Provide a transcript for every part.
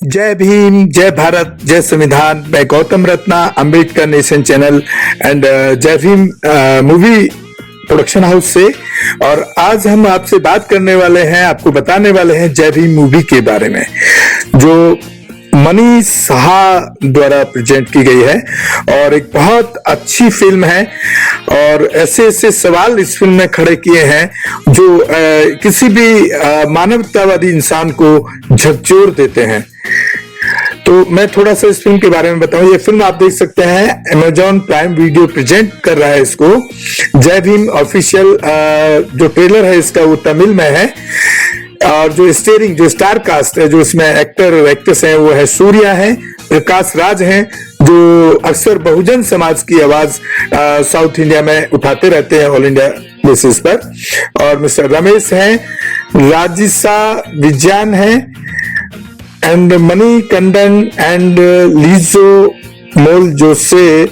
जय भीम, जय भारत, जय संविधान। मैं Gautam Ratna, Ambedkar nation channel and जय भीम मूवी प्रोडक्शन हाउस से। और आज हम आपसे बात करने वाले हैं, आपको बताने वाले हैं जय भीम मूवी के बारे में, जो मनीष साहा द्वारा प्रेजेंट की गई है और एक बहुत अच्छी फिल्म है। और ऐसे ऐसे सवाल इस फिल्म में खड़े किए हैं जो किसी भी मानवतावादी इंसान को झकझोर देते हैं। तो मैं थोड़ा सा इस फिल्म के बारे में बताऊं। ये फिल्म आप देख सकते हैं, अमेजॉन प्राइम वीडियो प्रेजेंट कर रहा है इसको। जय भीम ऑफिशियल जो ट्रेलर है इसका वो तमिल में है। और जो स्टार कास्ट है, जो इसमें एक्टर एक्ट्रेस हैं, वो है सूर्या है, प्रकाश राज हैं, जो अक्सर बहुजन समाज की आवाज साउथ इंडिया में उठाते रहते हैं ऑल इंडिया बेसिस पर। और मिस्टर रमेश हैं, राजिसा विजयान है एंड मनी कंडन एंड लीजो मोल जोसे,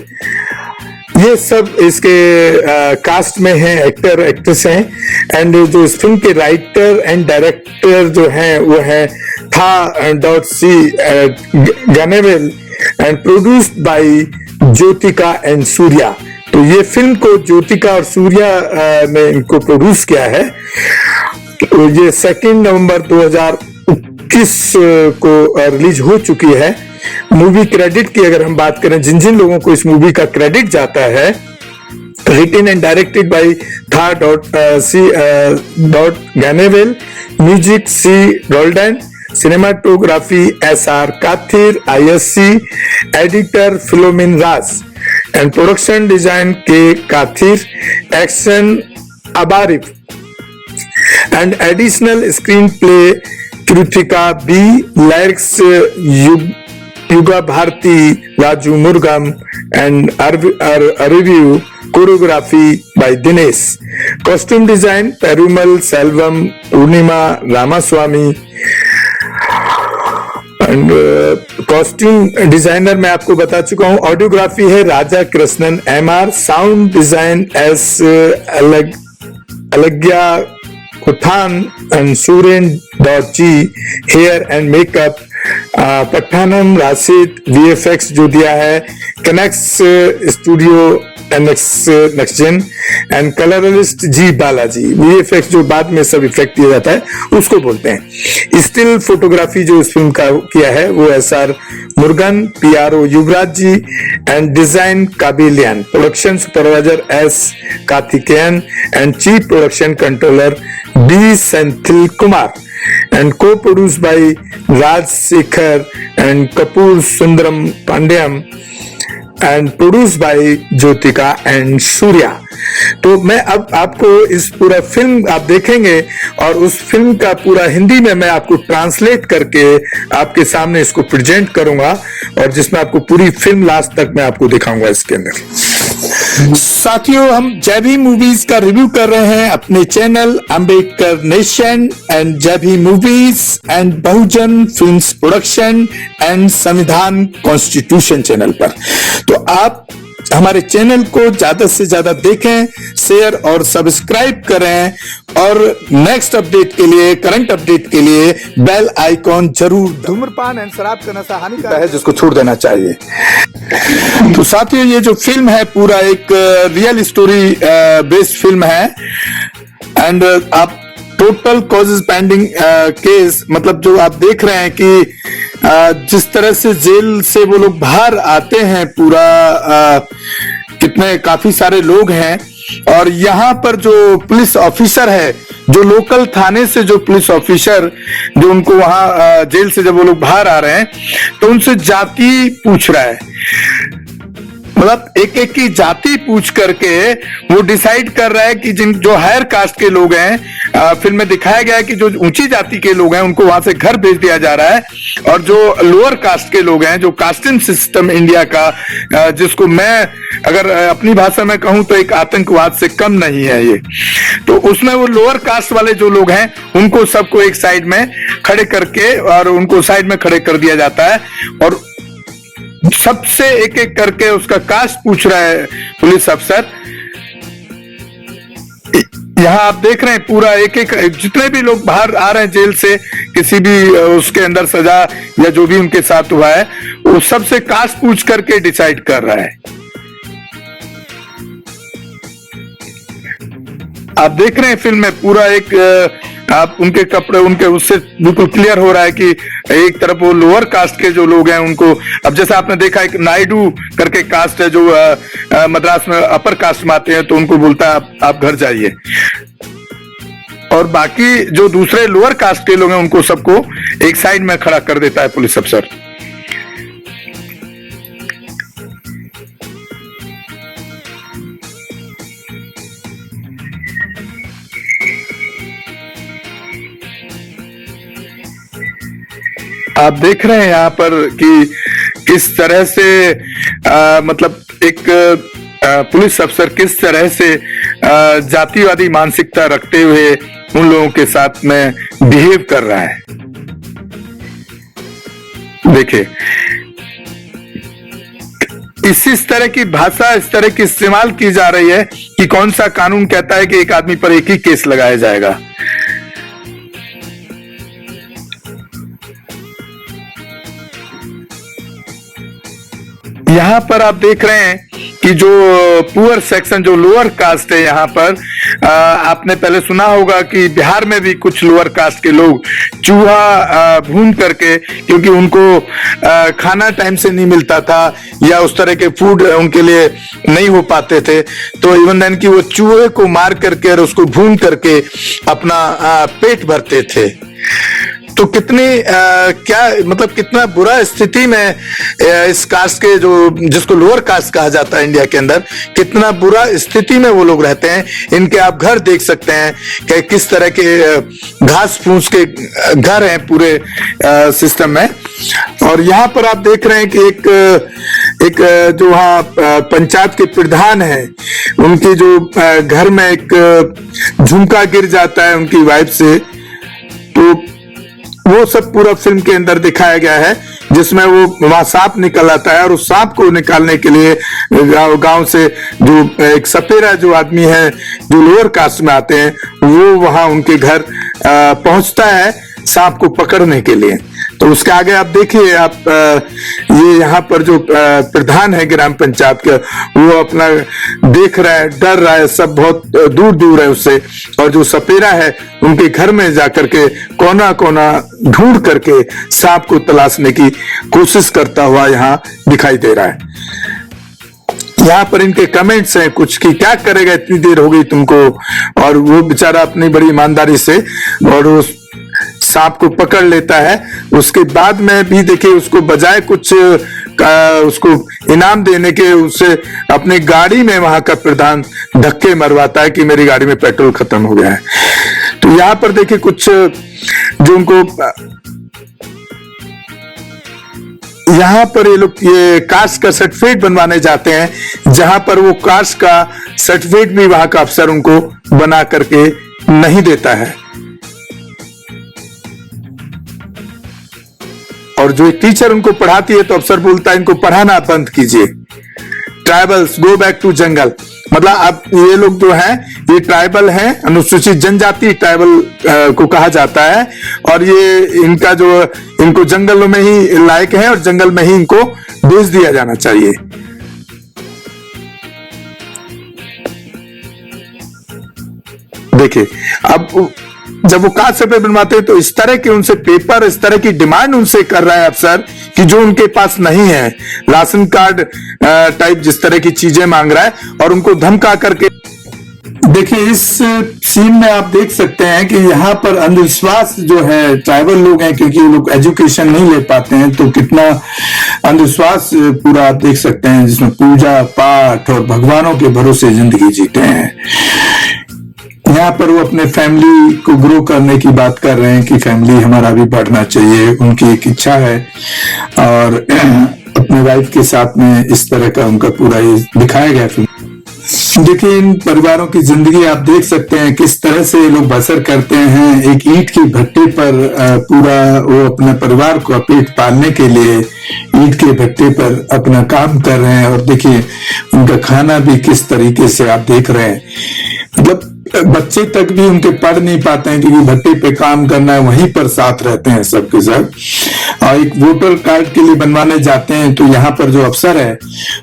ये सब इसके कास्ट में हैं, एक्टर एक्ट्रेस हैं। एंड जो इस फिल्म के राइटर एंड डायरेक्टर जो हैं वो है Tha Se Gnanavel and produced by Jyothika and Suriya. तो ये फिल्म को ज्योतिका और सूर्या ने इनको प्रोड्यूस किया है। तो ये 2 नवंबर 2021 को रिलीज हो चुकी है। मूवी क्रेडिट की अगर हम बात करें, जिन जिन लोगों को इस मूवी का क्रेडिट जाता है, written and directed by Tha Se Gnanavel, music सी गोल्डन, cinematography SR Kathir ISC, editor Philomin Raj and production design K Kathir, action अबारिफ and additional screenplay Krithika B, lyrics Yuga Bharathi, Raju Murugan and रिव्यू, choreography by Dinesh, costume design Perumal Selvam, Poornima Ramaswamy and costume designer मैं आपको बता चुका हूं। ऑडियोग्राफी है Raja Krishnan MR, sound design S Alagia Koothan and Suren, hair and makeup Pattanam Rasheed, VFX जो दिया है कनेक्स studio next gen and colourist G Balaji. VFX जो बाद में सब इफेक्ट दिया जाता है उसको बोलते हैं। स्टिल फोटोग्राफी जो इस फिल्म का किया है वो SR Murugan, PRO Yuvaraj ji and design Kabilan, production supervisor S Karthikeyan and chief production controller B Senthil Kumar and co-produced by Raj Sekhar and Kapoor Sundaram Pandyam and produced by Jyotika and Surya। तो मैं अब आपको इस पूरा फिल्म आप देखेंगे और उस फिल्म का पूरा हिंदी में मैं आपको ट्रांसलेट करके आपके सामने इसको प्रेजेंट करूंगा और जिसमें आपको पूरी फिल्म लास्ट तक मैं आपको दिखाऊंगा इसके अंदर। साथियों, हम जय भीम मूवीज का रिव्यू कर रहे हैं अपने चैनल अंबेडकर नेशन एंड जय Bhim movies and Bahujan films production and संविधान कॉन्स्टिट्यूशन चैनल पर। तो आप हमारे चैनल को ज्यादा से ज्यादा देखें, शेयर और सब्सक्राइब करें और नेक्स्ट अपडेट के लिए, करंट अपडेट के लिए बेल आइकॉन जरूर। धूम्रपान एंड शराब का नशा हानिकारक है जिसको छोड़ देना चाहिए। तो साथियों, ये जो फिल्म है पूरा एक रियल स्टोरी बेस्ड फिल्म है एंड आप टोटल कॉजेज पेंडिंग केस, मतलब जो आप देख रहे हैं कि जिस तरह से जेल से वो लोग बाहर आते हैं, पूरा कितने काफी सारे लोग हैं। और यहाँ पर जो पुलिस ऑफिसर है, जो लोकल थाने से जो पुलिस ऑफिसर जो उनको वहां जेल से जब वो लोग बाहर आ रहे हैं तो उनसे जाति पूछ रहा है, मतलब एक एक की जाति पूछ करके वो डिसाइड कर रहा है कि जिन जो हायर कास्ट के लोग हैं, फिल्म में दिखाया गया है कि जो ऊंची जाति के लोग हैं उनको वहां से घर भेज दिया जा रहा है, और जो लोअर कास्ट के लोग हैं, जो कास्टिंग सिस्टम इंडिया का जिसको मैं अगर अपनी भाषा में कहूं तो एक आतंकवाद से कम नहीं है ये, तो उसमें वो लोअर कास्ट वाले जो लोग हैं उनको सबको एक साइड में खड़े करके और उनको साइड में खड़े कर दिया जाता है और सबसे एक एक करके उसका कास्ट पूछ रहा है पुलिस अफसर। यहाँ आप देख रहे हैं पूरा एक एक जितने भी लोग बाहर आ रहे हैं जेल से, किसी भी उसके अंदर सजा या जो भी उनके साथ हुआ है, वो सबसे कास्ट पूछ करके डिसाइड कर रहा है। आप देख रहे हैं फिल्म में पूरा एक आप उनके कपड़े उनके उससे बिल्कुल क्लियर हो रहा है कि एक तरफ वो लोअर कास्ट के जो लोग हैं उनको, अब जैसा आपने देखा एक नायडू करके कास्ट है जो मद्रास में अपर कास्ट में आते हैं, तो उनको बोलता है आप घर जाइए, और बाकी जो दूसरे लोअर कास्ट के लोग हैं उनको सबको एक साइड में खड़ा कर देता है पुलिस अफसर। आप देख रहे हैं यहाँ पर कि किस तरह से मतलब एक पुलिस अफसर किस तरह से जातिवादी मानसिकता रखते हुए उन लोगों के साथ में बिहेव कर रहा है। देखिए इस तरह की भाषा इस तरह की इस्तेमाल की जा रही है कि कौन सा कानून कहता है कि एक आदमी पर एक ही केस लगाया जाएगा। यहाँ पर आप देख रहे हैं कि जो पुअर सेक्शन जो लोअर कास्ट है, यहाँ पर आपने पहले सुना होगा कि बिहार में भी कुछ लोअर कास्ट के लोग चूहा भून करके, क्योंकि उनको खाना टाइम से नहीं मिलता था या उस तरह के फूड उनके लिए नहीं हो पाते थे, तो इवन देन कि वो चूहे को मार करके और उसको भून करके अपना पेट भरते थे। तो कितनी क्या मतलब कितना बुरा स्थिति में इस कास्ट के जो जिसको लोअर कास्ट कहा जाता है इंडिया के अंदर, कितना बुरा स्थिति में वो लोग रहते हैं। इनके आप घर देख सकते हैं कि किस तरह के घास फूस के घर हैं पूरे सिस्टम में। और यहाँ पर आप देख रहे हैं कि एक जो वहाँ पंचायत के प्रधान है, उनकी जो घर में एक झुमका गिर जाता है उनकी वाइफ से, तो वो सब पूरा फिल्म के अंदर दिखाया गया है, जिसमें वो वहां सांप निकल आता है और उस सांप को निकालने के लिए गांव से जो एक सपेरा जो आदमी है जो लोअर कास्ट में आते हैं, वो वहां उनके घर पहुंचता है सांप को पकड़ने के लिए। तो उसके आगे आप देखिए आप ये यहाँ पर जो प्रधान है ग्राम पंचायत का, वो अपना देख रहा है, डर रहा है, सब बहुत दूर दूर है उससे, और जो सपेरा है उनके घर में जाकर के कोना कोना ढूंढ करके सांप को तलाशने की कोशिश करता हुआ यहाँ दिखाई दे रहा है। यहाँ पर इनके कमेंट्स हैं कुछ कि क्या करेगा, इतनी देर हो गई तुमको, और वो बेचारा अपनी बड़ी ईमानदारी से और उस सांप को पकड़ लेता है। उसके बाद में भी देखिए उसको बजाय कुछ उसको इनाम देने के उससे अपनी गाड़ी में वहां का प्रधान धक्के मरवाता है कि मेरी गाड़ी में पेट्रोल खत्म हो गया है। तो यहाँ पर देखिए कुछ जो उनको यहाँ पर ये लोग ये कास्ट का सर्टिफिकेट बनवाने जाते हैं, जहां पर वो कास्ट का सर्टिफिकेट भी वहां का अफसर उनको बना करके नहीं देता है। और जो एक टीचर उनको पढ़ाती है तो अफसर बोलता है इनको पढ़ाना बंद कीजिए, ट्राइबल्स गो बैक टू जंगल। मतलब अब ये लोग जो हैं ये ट्राइबल हैं, अनुसूचित जनजाति ट्राइबल को कहा जाता है, और ये इनका जो इनको जंगलों में ही लायक है और जंगल में ही इनको भेज दिया जाना चाहिए। देखिए अब जब वो कास्ट सर्टिफिकेट बनवाते हैं तो इस तरह के उनसे पेपर, इस तरह की डिमांड उनसे कर रहा है अफसर कि जो उनके पास नहीं है, राशन कार्ड टाइप जिस तरह की चीजें मांग रहा है और उनको धमका करके। देखिए इस सीन में आप देख सकते हैं कि यहाँ पर अंधविश्वास जो है, ट्राइबल लोग हैं क्योंकि वो लोग एजुकेशन नहीं ले पाते हैं, तो कितना अंधविश्वास पूरा आप देख सकते हैं, जिसमें पूजा पाठ और भगवानों के भरोसे जिंदगी जीते हैं। यहाँ पर वो अपने फैमिली को ग्रो करने की बात कर रहे हैं कि फैमिली हमारा भी बढ़ना चाहिए, उनकी एक इच्छा है, और अपने वाइफ के साथ में इस तरह का उनका पूरा ये दिखाया गया फिल्म। देखिए इन परिवारों की जिंदगी आप देख सकते हैं किस तरह से लोग बसर करते हैं। एक ईंट की भट्टी पर पूरा वो अपने परिवार को पेट पालने के लिए ईंट के भट्टे पर अपना काम कर रहे हैं, और देखिए उनका खाना भी किस तरीके से आप देख रहे हैं। मतलब बच्चे तक भी उनके पढ़ नहीं पाते हैं, क्योंकि भट्टे पे काम करना है, वहीं पर साथ रहते हैं सबके सब। और एक वोटर कार्ड के लिए बनवाने जाते हैं तो यहाँ पर जो अफसर है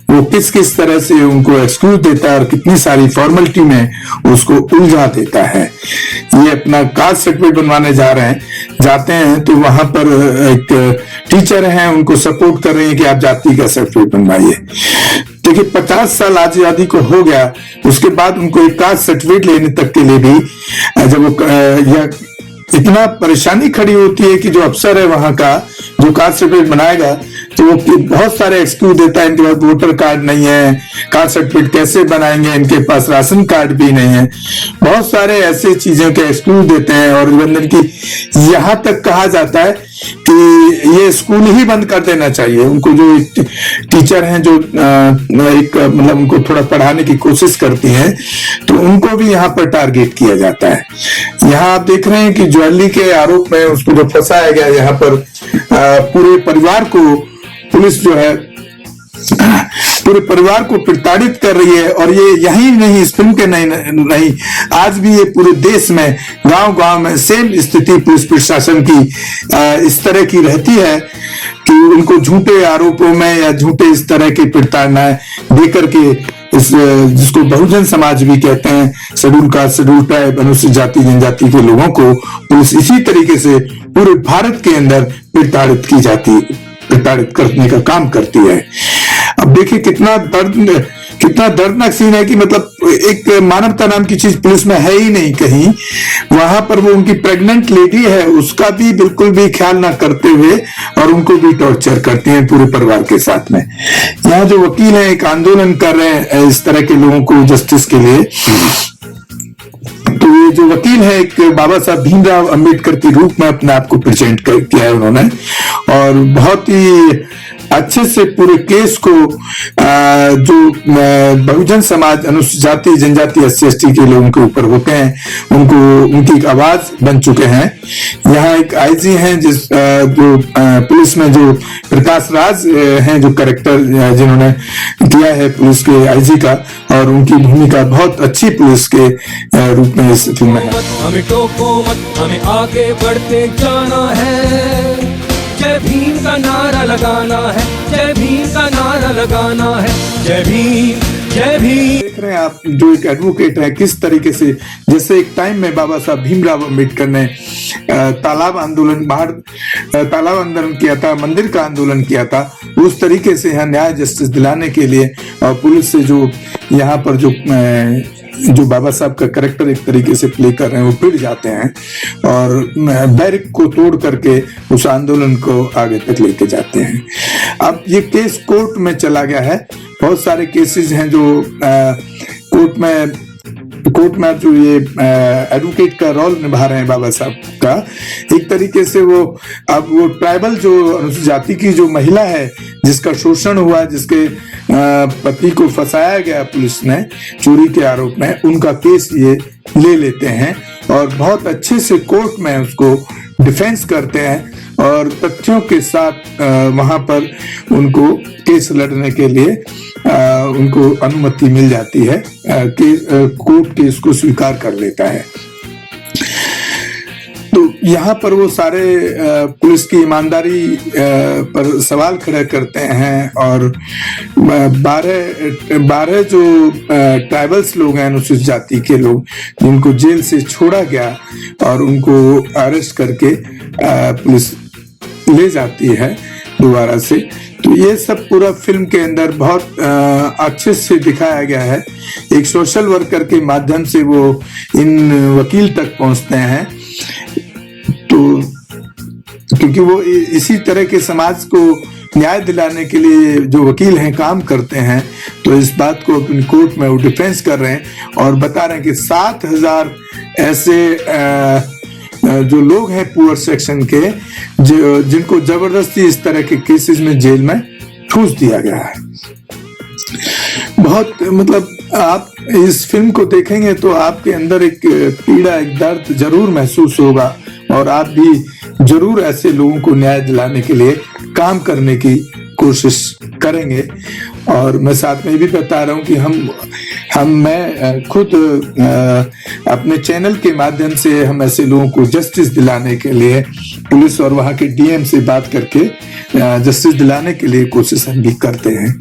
वो किस किस तरह से उनको एक्सक्यूज देता है और कितनी सारी फॉर्मेलिटी में उसको उलझा देता है। ये अपना कास्ट सर्टिफिकेट बनवाने जाते हैं तो वहां पर एक टीचर हैं, उनको सपोर्ट कर रहे हैं कि आप जाति का सर्टिफिकेट बनवाइए। देखिए 50 साल आजादी को हो गया, उसके बाद उनको एक कास्ट सर्टिफिकेट लेने तक के लिए भी जब वो इतना परेशानी खड़ी होती है कि जो अफसर है वहां का, जो कास्ट सर्टिफिकेट बनाएगा, तो वो बहुत सारे एक्सक्यूज देता है। इनके पास वोटर कार्ड नहीं है, कास्ट सर्टिफिकेट कैसे बनाएंगे, इनके पास राशन कार्ड भी नहीं है, बहुत सारे ऐसे चीजों के एक्सक्यूज देते हैं। और निबंधन की यहाँ तक कहा जाता है कि ये स्कूल ही बंद कर देना चाहिए। उनको जो टीचर हैं जो एक मतलब उनको थोड़ा पढ़ाने की कोशिश करती हैं, तो उनको भी यहाँ पर टारगेट किया जाता है। यहाँ आप देख रहे हैं कि ज्वेलरी के आरोप में उसको जो फंसाया गया, यहाँ पर पूरे परिवार को पुलिस जो है पूरे परिवार को प्रताड़ित कर रही है। और ये यही नहीं, इस फिल्म के नहीं, आज भी ये पूरे देश में गांव-गांव में सेम स्थिति पुलिस प्रशासन की इस तरह की रहती है कि उनको झूठे आरोपों में या झूठे इस तरह की प्रताड़नाएं देकर के जिसको बहुजन समाज भी कहते हैं, शेड्यूल कास्ट, शेड्यूल ट्राइब, अनुसूचित जाति जनजाति के लोगों को पुलिस इसी तरीके से पूरे भारत के अंदर प्रताड़ित करने का काम करती है। अब देखिए कितना दर्दनाक सीन है कि मतलब एक मानवता नाम की चीज पुलिस में है ही नहीं कहीं। वहां पर वो उनकी प्रेग्नेंट लेडी है, उसका भी बिल्कुल भी ख्याल ना करते हुए और उनको भी टॉर्चर करती हैं पूरे परिवार के साथ में। यहाँ जो वकील हैं एक आंदोलन कर रहे हैं इस तरह के लोगों को जस्टिस के लिए। तो ये जो वकील है एक बाबा साहब भीमराव अंबेडकर के रूप में अपने आप को प्रेजेंट किया है उन्होंने, और बहुत ही अच्छे से पूरे केस को जो बहुजन समाज, अनुसूचित जाति जनजाति, SC/ST के लोगों के ऊपर होते हैं, उनकी एक आवाज बन चुके हैं। यहाँ एक IG हैं जो पुलिस में जो प्रकाश राज हैं, जो कैरेक्टर जिन्होंने किया है पुलिस के IG का, और उनकी भूमिका बहुत अच्छी पुलिस के रूप में इस फिल्म में है। हमें टोको मत, हमें आगे बढ़ते जाना है, जय भीम का नारा लगाना है, जय भीम का नारा लगाना है, जय भीम जय भीम। देख रहे हैं आप जो एक एडवोकेट है किस तरीके से, जैसे एक टाइम में बाबा साहब भीमराव अंबेडकर ने तालाब आंदोलन किया था, मंदिर का आंदोलन किया था, उस तरीके से यहाँ न्याय जस्टिस दिलाने के लिए और पुलिस से जो यहाँ पर जो बाबा साहब का कैरेक्टर एक तरीके से प्ले कर रहे हैं, वो भिड़ जाते हैं और बैरिक को तोड़ करके उस आंदोलन को आगे तक लेके जाते हैं। अब ये केस कोर्ट में चला गया है, बहुत सारे केसेस हैं जो कोर्ट में जो ये एडवोकेट का रोल निभा रहे हैं बाबा साहब का, एक तरीके से वो ट्राइबल जो अनुसूचित जाति की जो महिला है जिसका शोषण हुआ, जिसके पति को फंसाया गया पुलिस ने चोरी के आरोप में, उनका केस ये ले लेते हैं और बहुत अच्छे से कोर्ट में उसको डिफेंस करते हैं और तथ्यों के साथ वहां पर उनको केस लड़ने के लिए उनको अनुमति मिल जाती है, कोर्ट केस को स्वीकार कर लेता है। तो यहाँ पर वो सारे पुलिस की ईमानदारी पर सवाल खड़े करते हैं और 12 जो ट्राइबल्स लोग हैं, अनुसूचित जाति के लोग, जिनको जेल से छोड़ा गया और उनको अरेस्ट करके पुलिस ले जाती है दोबारा से। तो ये सब पूरा फिल्म के अंदर बहुत अच्छे से दिखाया गया है। एक सोशल वर्कर के माध्यम से वो इन वकील तक पहुंचते हैं, तो क्योंकि वो इसी तरह के समाज को न्याय दिलाने के लिए जो वकील हैं काम करते हैं, तो इस बात को अपनी कोर्ट में वो डिफेंस कर रहे हैं और बता रहे हैं कि 7000 ऐसे जो लोग हैं पुअर सेक्शन के जिनको जबरदस्ती इस तरह के केसेस में जेल में ठूस दिया गया है। बहुत मतलब आप इस फिल्म को देखेंगे तो आपके अंदर एक पीड़ा, एक दर्द जरूर महसूस होगा और आप भी जरूर ऐसे लोगों को न्याय दिलाने के लिए काम करने की कोशिश करेंगे। और मैं साथ में भी बता रहा हूं कि हम मैं खुद अपने चैनल के माध्यम से हम ऐसे लोगों को जस्टिस दिलाने के लिए पुलिस और वहाँ के डीएम से बात करके जस्टिस दिलाने के लिए कोशिश हम भी करते हैं।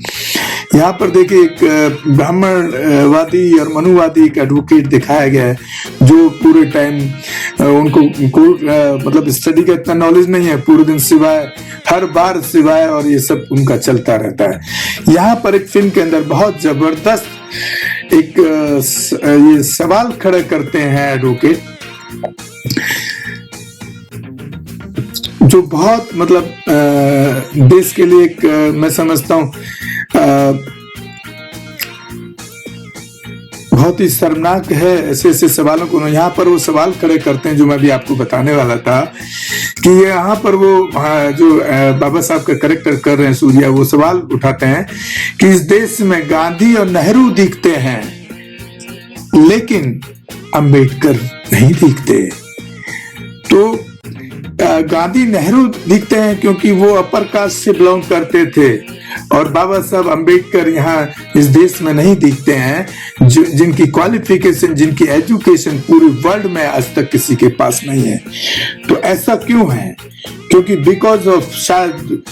यहाँ पर देखिए एक ब्राह्मणवादी और मनुवादी एक एडवोकेट दिखाया गया है जो पूरे टाइम उनको मतलब स्टडी का इतना नॉलेज नहीं है, पूरे दिन सिवाय हर बार सिवाय और ये सब उनका चलता रहता है। यहाँ पर एक फिल्म के अंदर बहुत जबरदस्त एक ये सवाल खड़े करते हैं एडवोकेट, जो बहुत मतलब देश के लिए एक मैं समझता हूँ बहुत ही शर्मनाक है। ऐसे ऐसे सवालों को यहाँ पर वो सवाल खड़े करते हैं जो मैं भी आपको बताने वाला था कि यहाँ पर वो जो बाबा साहब का कैरेक्टर कर रहे हैं सूर्या, वो सवाल उठाते हैं कि इस देश में गांधी और नेहरू दिखते हैं लेकिन अंबेडकर नहीं दिखते। तो गांधी नेहरू दिखते हैं क्योंकि वो अपर कास्ट से बिलोंग करते थे और बाबा साहब अंबेडकर यहाँ इस देश में नहीं दिखते हैं, जिनकी क्वालिफिकेशन, जिनकी एजुकेशन पूरे वर्ल्ड में आज तक किसी के पास नहीं है। तो ऐसा क्यों है? क्योंकि बिकॉज ऑफ, शायद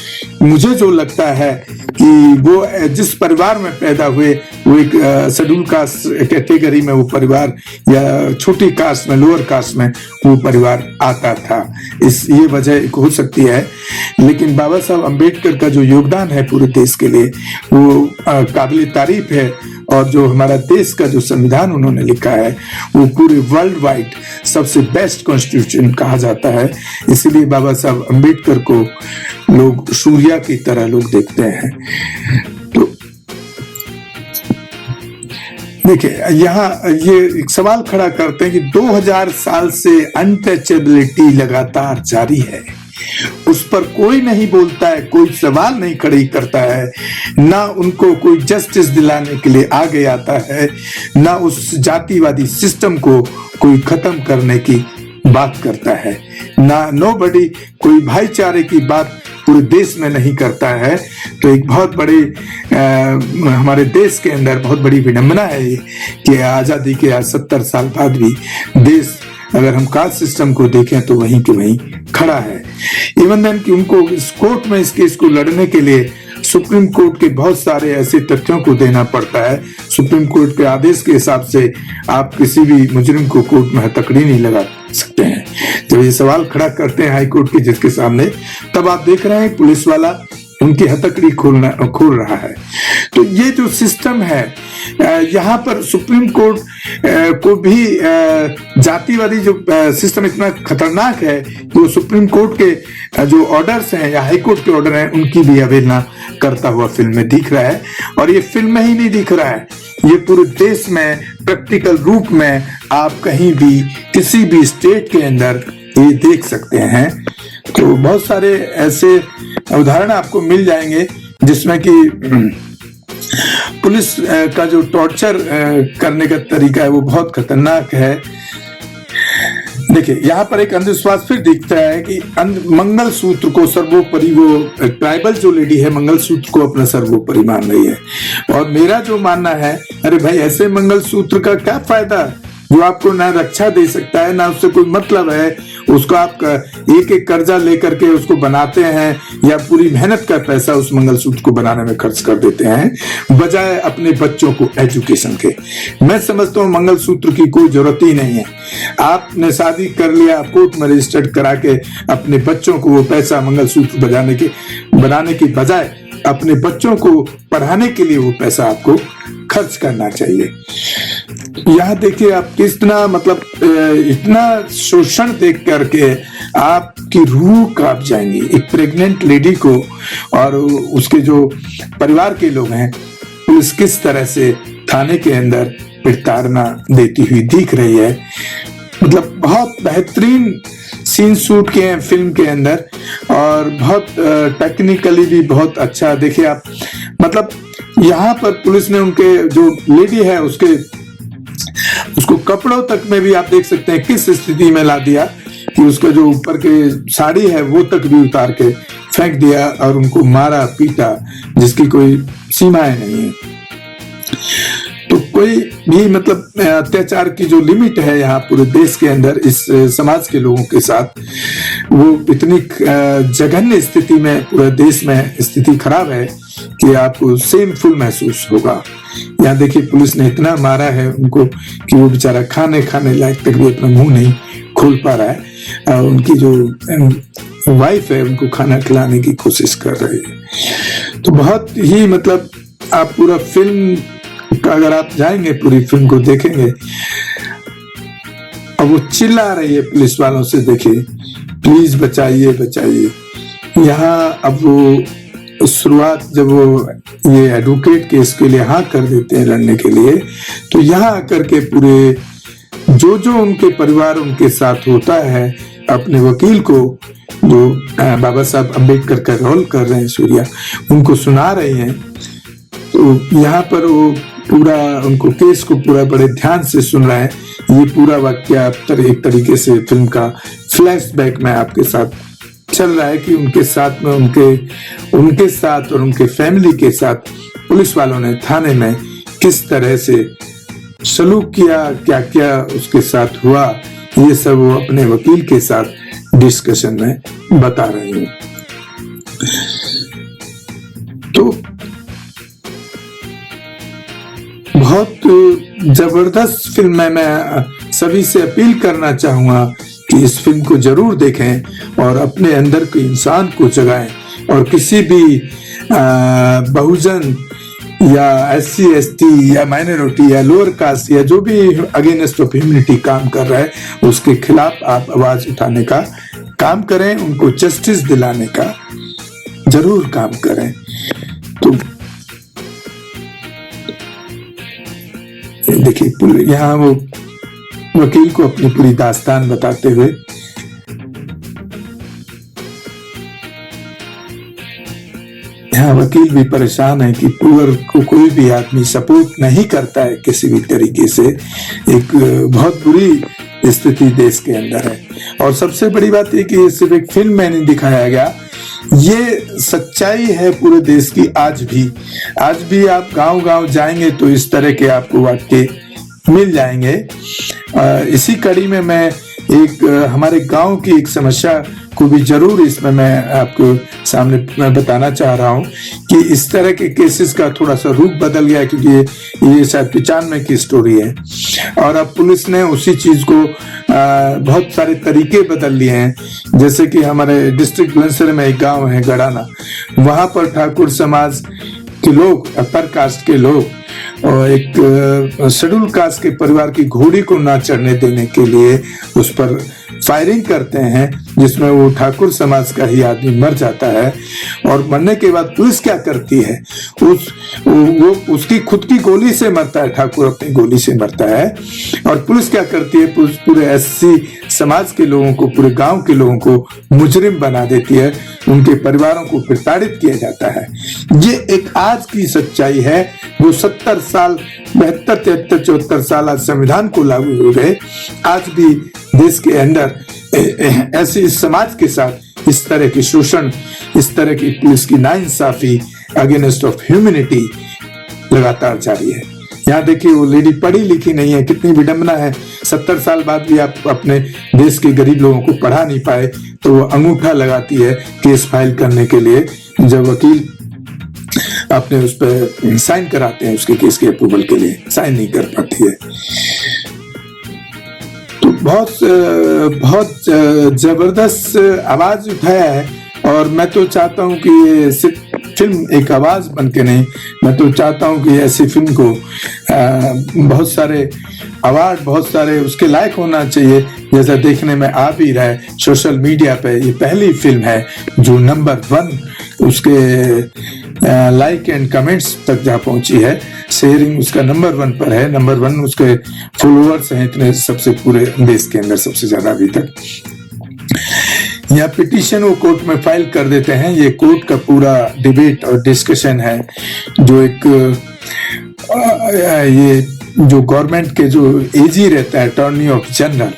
मुझे जो लगता है कि वो जिस परिवार में पैदा हुए वो एक शेड्यूल कास्ट कैटेगरी में वो परिवार या छोटी कास्ट में, लोअर कास्ट में वो परिवार आता था, इस ये वजह हो सकती है। लेकिन बाबा साहब अंबेडकर का जो योगदान है पूरे देश के लिए वो काबिल तारीफ है और जो हमारा देश का जो संविधान उन्होंने लिखा है वो पूरे वर्ल्ड वाइड सबसे बेस्ट कॉन्स्टिट्यूशन कहा जाता है। इसीलिए बाबा साहब अंबेडकर को लोग सूर्या की तरह लोग देखते हैं। तो देखिए यहाँ ये एक सवाल खड़ा करते हैं कि 2000 साल से अनटचेबिलिटी लगातार जारी है, उस पर कोई नहीं बोलता है, कोई सवाल नहीं खड़ी करता है, ना उनको कोई जस्टिस दिलाने के लिए आगे आता है, ना उस जातिवादी सिस्टम को कोई खत्म करने की बात करता है, ना नोबडी कोई भाईचारे की बात पूरे देश में नहीं करता है। तो एक बहुत बड़ी हमारे देश के अंदर बहुत बड़ी विडंबना है ये कि आजादी के आज 70 साल बाद भी देश, अगर हम कास्ट सिस्टम को देखें तो वहीं के वहीं खड़ा है। इवन देन कि उनको इस कोर्ट में इस केस को लड़ने के लिए सुप्रीम कोर्ट के बहुत सारे ऐसे तथ्यों को देना पड़ता है। सुप्रीम कोर्ट के आदेश के हिसाब से आप किसी भी मुजरिम को कोर्ट में हथकड़ी नहीं लगा सकते हैं। जब ये सवाल खड़ा करते हैं हाई कोर्ट के जज के सामने, तब आप देख रहे हैं पुलिस वाला उनकी हथकड़ी खोल रहा है। तो ये जो सिस्टम है यहाँ पर सुप्रीम कोर्ट को भी जातिवादी जो सिस्टम इतना खतरनाक है कि वो सुप्रीम कोर्ट के जो ऑर्डर्स हैं या हाई कोर्ट के ऑर्डर हैं उनकी भी अवहेलना करता हुआ फिल्म में दिख रहा है। और ये फिल्म में ही नहीं दिख रहा है, ये पूरे देश में प्रैक्टिकल रूप में आप कहीं भी किसी भी स्टेट के अंदर ये देख सकते हैं। तो बहुत सारे ऐसे उदाहरण आपको मिल जाएंगे जिसमें कि पुलिस का जो टॉर्चर करने का तरीका है वो बहुत खतरनाक है। देखिए यहाँ पर एक अंधविश्वास फिर दिखता है कि मंगल सूत्र को सर्वोपरि, वो ट्राइबल जो लेडी है मंगल सूत्र को अपना सर्वोपरि मान रही है। और मेरा जो मानना है, अरे भाई ऐसे मंगल सूत्र का क्या फायदा जो आपको ना रक्षा दे सकता है, ना उससे कोई मतलब है, उसको आप एक एक कर्जा लेकर के उसको बनाते हैं या पूरी मेहनत का पैसा उस मंगलसूत्र को बनाने में खर्च कर देते हैं बजाय अपने बच्चों को एजुकेशन के। मैं समझता हूँ मंगलसूत्र की कोई जरूरत ही नहीं है। आपने शादी कर लिया, कोर्ट में रजिस्टर्ड करा के अपने बच्चों को वो पैसा मंगलसूत्र बनाने की बजाय अपने बच्चों को पढ़ाने के लिए वो पैसा आपको खर्च करना चाहिए। यहाँ देखिए आप कितना मतलब इतना शोषण देख करके आपकी रूह कांप जाएंगी। एक प्रेग्नेंट लेडी को और उसके जो परिवार के लोग हैं, पुलिस किस तरह से थाने के अंदर प्रताड़ना देती हुई दिख रही है। मतलब बहुत बेहतरीन सीन शूट किए हैं फिल्म के अंदर और बहुत टेक्निकली भी बहुत अच्छा। देखिए आप मतलब यहाँ पर पुलिस ने उनके जो लेडी है उसको कपड़ों तक में भी आप देख सकते हैं किस स्थिति में ला दिया कि उसका जो ऊपर के साड़ी है वो तक भी उतार के फेंक दिया और उनको मारा पीटा जिसकी कोई सीमाएं नहीं है। तो कोई भी मतलब अत्याचार की जो लिमिट है यहाँ पूरे देश के अंदर इस समाज के लोगों के साथ, वो इतनी जघन्य स्थिति में पूरे देश में स्थिति खराब है कि आपको सेमफुल महसूस होगा। यहाँ देखिए पुलिस ने इतना मारा है उनको कि वो बेचारा खाने लायक तक भी अपना मुंह नहीं खोल पा रहा है। उनकी जो वाइफ है उनको खाना खिलाने की कोशिश कर रही है। तो बहुत ही मतलब आप पूरा फिल्म का अगर आप जाएंगे, पूरी फिल्म को देखेंगे, और वो चिल्ला रही है पुलिस वालों से, देखिए प्लीज बचाइए बचाइए। यहाँ अब वो शुरुआत जब वो ये एडवोकेट केस के लिए हाँ कर देते हैं लड़ने के लिए, तो यहाँ आकर के पूरे जो उनके परिवार उनके साथ होता है, अपने वकील को जो बाबा साहब अम्बेडकर का रोल कर रहे हैं सूर्या, उनको सुना रहे हैं। तो यहाँ पर वो पूरा उनको केस को पूरा बड़े ध्यान से सुन रहा है। ये पूरा वाक्य एक तरीके से फिल्म का फ्लैशबैक में आपके साथ चल रहा है कि उनके साथ में उनके साथ और उनके फैमिली के साथ पुलिस वालों ने थाने में किस तरह से सलूक किया, क्या क्या उसके साथ हुआ, ये सब वो अपने वकील के साथ डिस्कशन में बता रहे हैं। तो बहुत जबरदस्त फिल्म है। मैं सभी से अपील करना चाहूंगा कि इस फिल्म को जरूर देखें और अपने अंदर के इंसान को जगाएं, और किसी भी बहुजन या SC ST या माइनॉरिटी या लोअर कास्ट या जो भी अगेंस्ट ऑफ ह्यूमैनिटी काम कर रहा है, उसके खिलाफ आप आवाज उठाने का काम करें, उनको जस्टिस दिलाने का जरूर काम करें। तो देखिए यहाँ वो वकील को अपनी पूरी दास्तान बताते हुए यहाँ वकील भी परेशान है कि पुअर को कोई भी आदमी सपोर्ट नहीं करता है किसी भी तरीके से। एक बहुत बुरी स्थिति देश के अंदर है। और सबसे बड़ी बात यह कि ये सिर्फ एक फिल्म में नहीं दिखाया गया, ये सच्चाई है पूरे देश की। आज भी आप गांव जाएंगे तो इस तरह के आपको वाक्य मिल जाएंगे। इसी कड़ी में मैं एक हमारे गांव की एक समस्या को भी जरूर इसमें मैं आपको सामने मैं बताना चाह रहा हूं कि इस तरह के केसेस का थोड़ा सा रूप बदल गया, क्योंकि ये शायद 95 की स्टोरी है और अब पुलिस ने उसी चीज को बहुत सारे तरीके बदल लिए हैं। जैसे कि हमारे डिस्ट्रिक्ट बुलंदशहर में एक गांव है गड़ाना, वहां पर ठाकुर समाज के लोग, अपर कास्ट के लोग और एक शेड्यूल कास्ट के परिवार की घोड़ी को ना चढ़ने देने के लिए उस पर फायरिंग करते हैं, जिसमें वो ठाकुर समाज का ही आदमी मर जाता है। और मरने के बाद पुलिस क्या करती है, वो उसकी खुद की गोली से मरता है, ठाकुर अपनी गोली से मरता है। और पुलिस क्या करती है, पूरे SC समाज के लोगों को, पूरे गांव के लोगों को मुजरिम बना देती है, उनके परिवारों को प्रताड़ित किया जाता है। ये एक आज की सच्चाई है। वो 70 साल 72 73 74 साल आज संविधान को लागू हो गए, आज भी देश के अंदर ऐसे इस समाज के साथ इस तरह की शोषण, इस तरह की पुलिस की नाइंसाफी, अगेंस्ट ऑफ ह्यूमैनिटी लगातार जारी है। यहाँ देखिए वो लेडी पढ़ी लिखी नहीं है, कितनी विडंबना है। 70 साल बाद भी आप अपने देश के गरीब लोगों को पढ़ा नहीं पाए तो वो अंगूठा लगाती है केस फाइल करने के लिए, जब वकील अपने उस पर साइन कराते हैं उसके केस के अप्रूवल के लिए, साइन नहीं कर पाती है। तो बहुत जबरदस्त आवाज उठाया है। और मैं तो चाहता हूं कि ये सिर्फ फिल्म एक आवाज बन के नहीं, मैं तो चाहता हूं कि ऐसी फिल्म को बहुत सारे अवार्ड, बहुत सारे उसके लायक होना चाहिए, जैसा देखने में आ भी रहा है सोशल मीडिया पे। ये पहली फिल्म है जो नंबर 1 उसके लाइक एंड कमेंट्स तक जा पहुंची है, शेयरिंग उसका नंबर 1 पर है। नंबर 1 उसके फॉलोअर्स हैं इतने, सबसे पूरे देश के अंदर सबसे ज्यादा अभी तक। यहाँ पिटीशन वो कोर्ट में फाइल कर देते हैं। ये कोर्ट का पूरा डिबेट और डिस्कशन है, जो एक ये जो गवर्नमेंट के जो AG रहता है, अटॉर्नी ऑफ जनरल,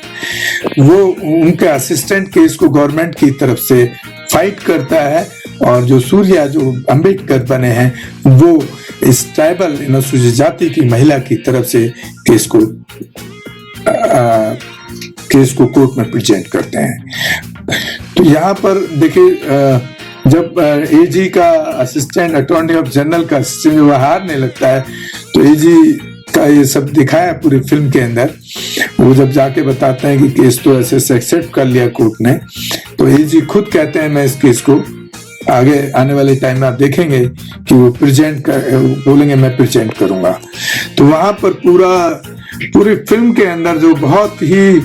वो उनके असिस्टेंट केस को गवर्नमेंट की तरफ से फाइट करता है और जो सूर्या जो अंबेडकर बने हैं वो इस ट्राइबल अनुसूचित जाति की महिला की तरफ से केस को कोर्ट में प्रेजेंट करते हैं। तो यहाँ पर देखिए जब एजी का असिस्टेंट अटॉर्नी ऑफ जनरल का असिस्टेंट हारने लगता है तो एजी का ये सब दिखाया पूरी फिल्म के अंदर। वो जब जाके बताते हैं कि केस तो ऐसे एक्सेप्ट कर लिया कोर्ट ने, तो एजी खुद कहते हैं मैं इस केस को आगे आने वाले टाइम में आप देखेंगे कि वो बोलेंगे मैं प्रेजेंट करूंगा। तो वहां पर पूरी फिल्म के अंदर जो बहुत ही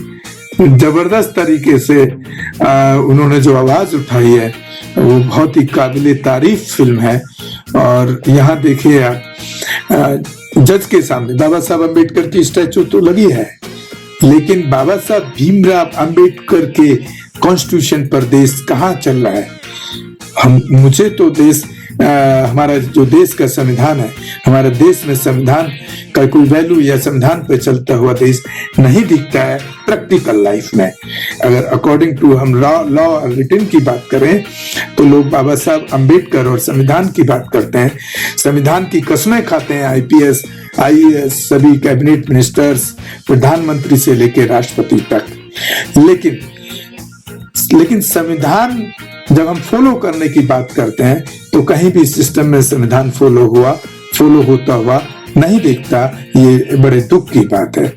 जबरदस्त तरीके से उन्होंने जो आवाज उठाई है वो बहुत ही काबिले तारीफ फिल्म है। और यहाँ देखिए आप जज के सामने बाबा साहब अम्बेडकर की स्टैचू तो लगी है, लेकिन बाबा साहब भीमराव अम्बेडकर के कॉन्स्टिट्यूशन पर देश कहाँ चल रहा है। मुझे तो देश हमारा जो देश का संविधान है, हमारे देश में संविधान का कोई वैल्यू या संविधान पर चलता हुआ देश नहीं दिखता है प्रैक्टिकल लाइफ में। अगर अकॉर्डिंग टू हम लॉ और रिटन की बात करें तो लोग बाबा साहब अम्बेडकर और संविधान की बात करते हैं, संविधान की कसमें खाते हैं IPS IAS सभी कैबिनेट मिनिस्टर्स प्रधानमंत्री से लेकर राष्ट्रपति तक। लेकिन संविधान जब हम फॉलो करने की बात करते हैं तो कहीं भी सिस्टम में संविधान फॉलो होता हुआ नहीं दिखता। ये बड़े दुख की बात है।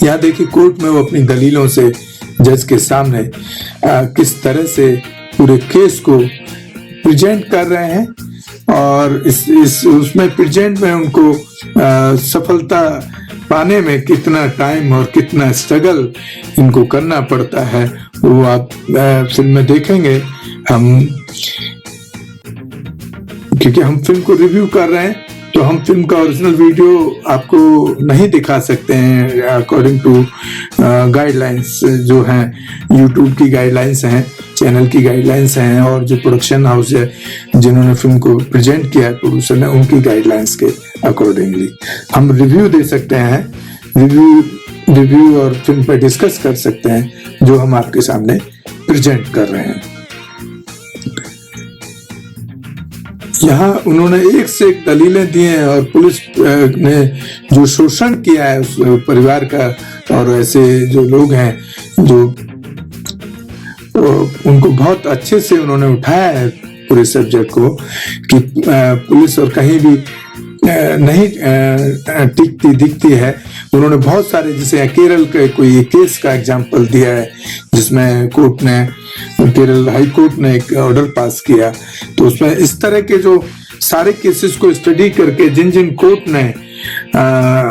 यहाँ देखिए कोर्ट में वो अपनी दलीलों से जज के सामने किस तरह से पूरे केस को प्रेजेंट कर रहे हैं और उसमें प्रेजेंट में उनको सफलता पाने में कितना टाइम और कितना स्ट्रगल इनको करना पड़ता है वो आप फिल्म में देखेंगे। क्योंकि हम फिल्म को रिव्यू कर रहे हैं तो हम फिल्म का ओरिजिनल वीडियो आपको नहीं दिखा सकते हैं अकॉर्डिंग टू गाइडलाइंस जो हैं, यूट्यूब की गाइडलाइंस हैं, चैनल की गाइडलाइंस हैं और जो प्रोडक्शन हाउस है जिन्होंने फिल्म को प्रेजेंट किया है प्रोड्यूसर ने, उनकी गाइडलाइंस के अकॉर्डिंगली हम रिव्यू दे सकते हैं, रिव्यू और फिल्म पर डिस्कस कर सकते हैं जो हम आपके सामने प्रेजेंट कर रहे हैं। यहाँ उन्होंने एक से एक दलीलें दी हैं और पुलिस ने जो शोषण किया है उस परिवार का और ऐसे जो लोग हैं जो उनको बहुत अच्छे से उन्होंने उठाया है पूरे सब्जेक्ट को कि पुलिस और कहीं भी नहीं टिकती दिखती है। उन्होंने बहुत सारे जैसे केरल के कोई केस का एग्जाम्पल दिया है जिसमें केरल हाई कोर्ट ने एक ऑर्डर पास किया, तो उसमें इस तरह के जो सारे केसेस को स्टडी करके जिन कोर्ट ने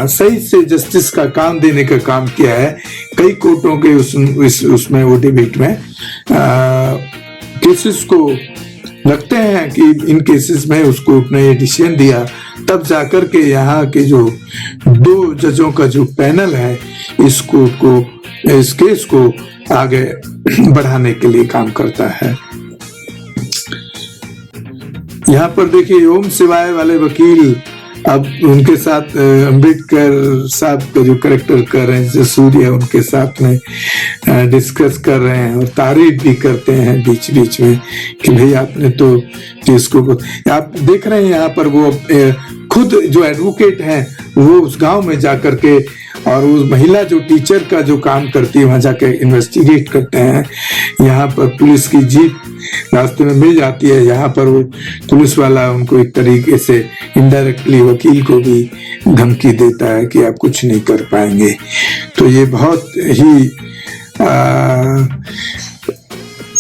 सही से जस्टिस का काम देने का काम किया है, कई कोर्टों के उसमें वो डिबेट में केसेस को लगते हैं कि इन केसेस में उस कोर्ट ने ये डिसीजन दिया, तब जाकर के यहाँ के जो 2 जजों का जो पैनल है इस केस को आगे बढ़ाने के लिए काम करता है। यहाँ पर देखिए ओम शिवाय वाले वकील अब उनके साथ अंबेडकर साहब का जो करेक्टर कर रहे हैं सूर्य, उनके साथ में डिस्कस कर रहे हैं और तारीफ भी करते हैं बीच बीच में कि भाई आपने तो केस को आप देख रहे हैं। यहाँ पर वो खुद जो एडवोकेट हैं वो उस गांव में जाकर के और उस महिला जो टीचर का जो काम करती है वहां जाके इन्वेस्टिगेट करते हैं। यहाँ पर पुलिस की जीप रास्ते में मिल जाती है, यहाँ पर वो पुलिस वाला उनको एक तरीके से इनडायरेक्टली वकील को भी धमकी देता है कि आप कुछ नहीं कर पाएंगे। तो ये बहुत ही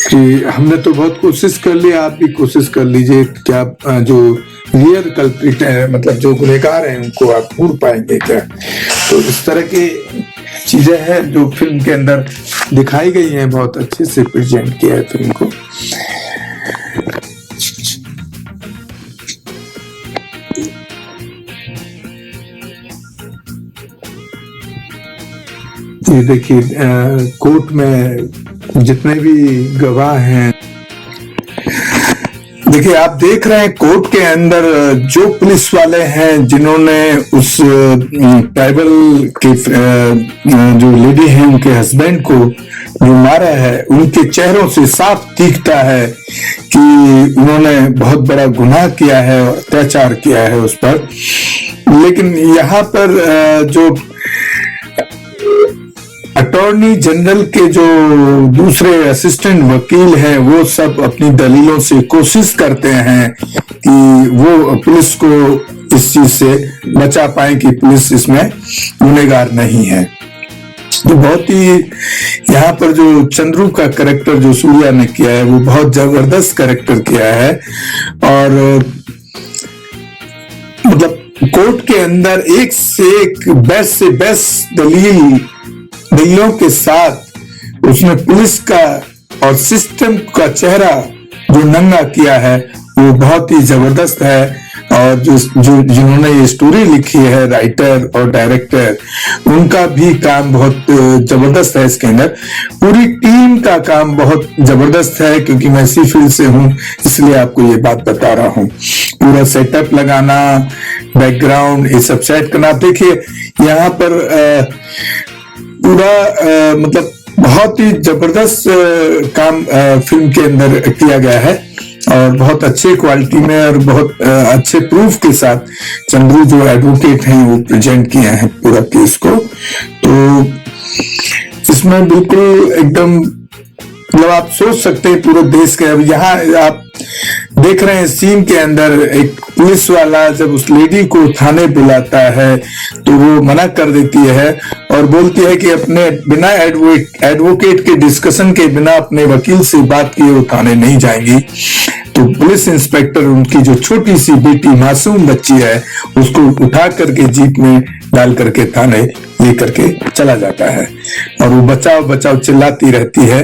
कि हमने तो बहुत कोशिश कर लिया, आप भी कोशिश कर लीजिए कि आप जो रियल कल्प्रिट है मतलब जो गुनहगार हैं उनको आप ढूंढ पाएंगे क्या। तो इस तरह की चीजें हैं जो फिल्म के अंदर दिखाई गई हैं, बहुत अच्छे से प्रेजेंट किया है फिल्म को। ये देखिए कोर्ट में जितने भी गवाह हैं देखिए, आप देख रहे हैं कोर्ट के अंदर जो पुलिस वाले हैं जिन्होंने उस ट्राइबल के जो लेडी हैं उनके हस्बैंड को जो मारा है, उनके चेहरों से साफ दिखता है कि उन्होंने बहुत बड़ा गुनाह किया है और अत्याचार किया है उस पर। लेकिन यहाँ पर जो अटॉर्नी जनरल के जो दूसरे असिस्टेंट वकील हैं, वो सब अपनी दलीलों से कोशिश करते हैं कि वो पुलिस को इस चीज से बचा पाए कि पुलिस इसमें गुनहगार नहीं है। तो बहुत ही यहाँ पर जो चंद्रू का कैरेक्टर जो सूर्या ने किया है, वो बहुत जबरदस्त कैरेक्टर किया है। और मतलब कोर्ट के अंदर एक से एक बेस्ट से बेस्ट दलीलों के साथ उसने पुलिस का और सिस्टम का चेहरा जो नंगा किया है, वो बहुत ही जबरदस्त है। और जिन्होंने ये स्टोरी लिखी है, राइटर और डायरेक्टर, उनका भी काम बहुत जबरदस्त है। इसके अंदर पूरी टीम का काम बहुत जबरदस्त है, क्योंकि मैं इसी फील्ड से हूँ, इसलिए आपको ये बात बता रहा हूँ। पूरा सेटअप लगाना, बैकग्राउंड, ये सब सेट करना। देखिए यहाँ पर पूरा मतलब बहुत ही जबरदस्त काम फिल्म के अंदर किया गया है और बहुत अच्छे क्वालिटी में और बहुत अच्छे प्रूफ के साथ चंद्रू जो एडवोकेट हैं वो प्रेजेंट किए हैं पूरा केस को। तो इसमें बिल्कुल एकदम मतलब आप सोच सकते हैं पूरे देश के। अब यहाँ आप देख रहे हैं सीन के अंदर एक पुलिस वाला जब उस लेडी को थाने बुलाता है तो वो मना कर देती है और बोलती है कि अपने बिना एडवोकेट के डिस्कशन के बिना अपने वकील से बात किए वो थाने नहीं जाएंगी। तो पुलिस इंस्पेक्टर उनकी जो छोटी सी बेटी मासूम बच्ची है उसको उठा करके जीप में डाल करके थाने ले करके चला जाता है और वो बचाओ बचाओ चिल्लाती रहती है।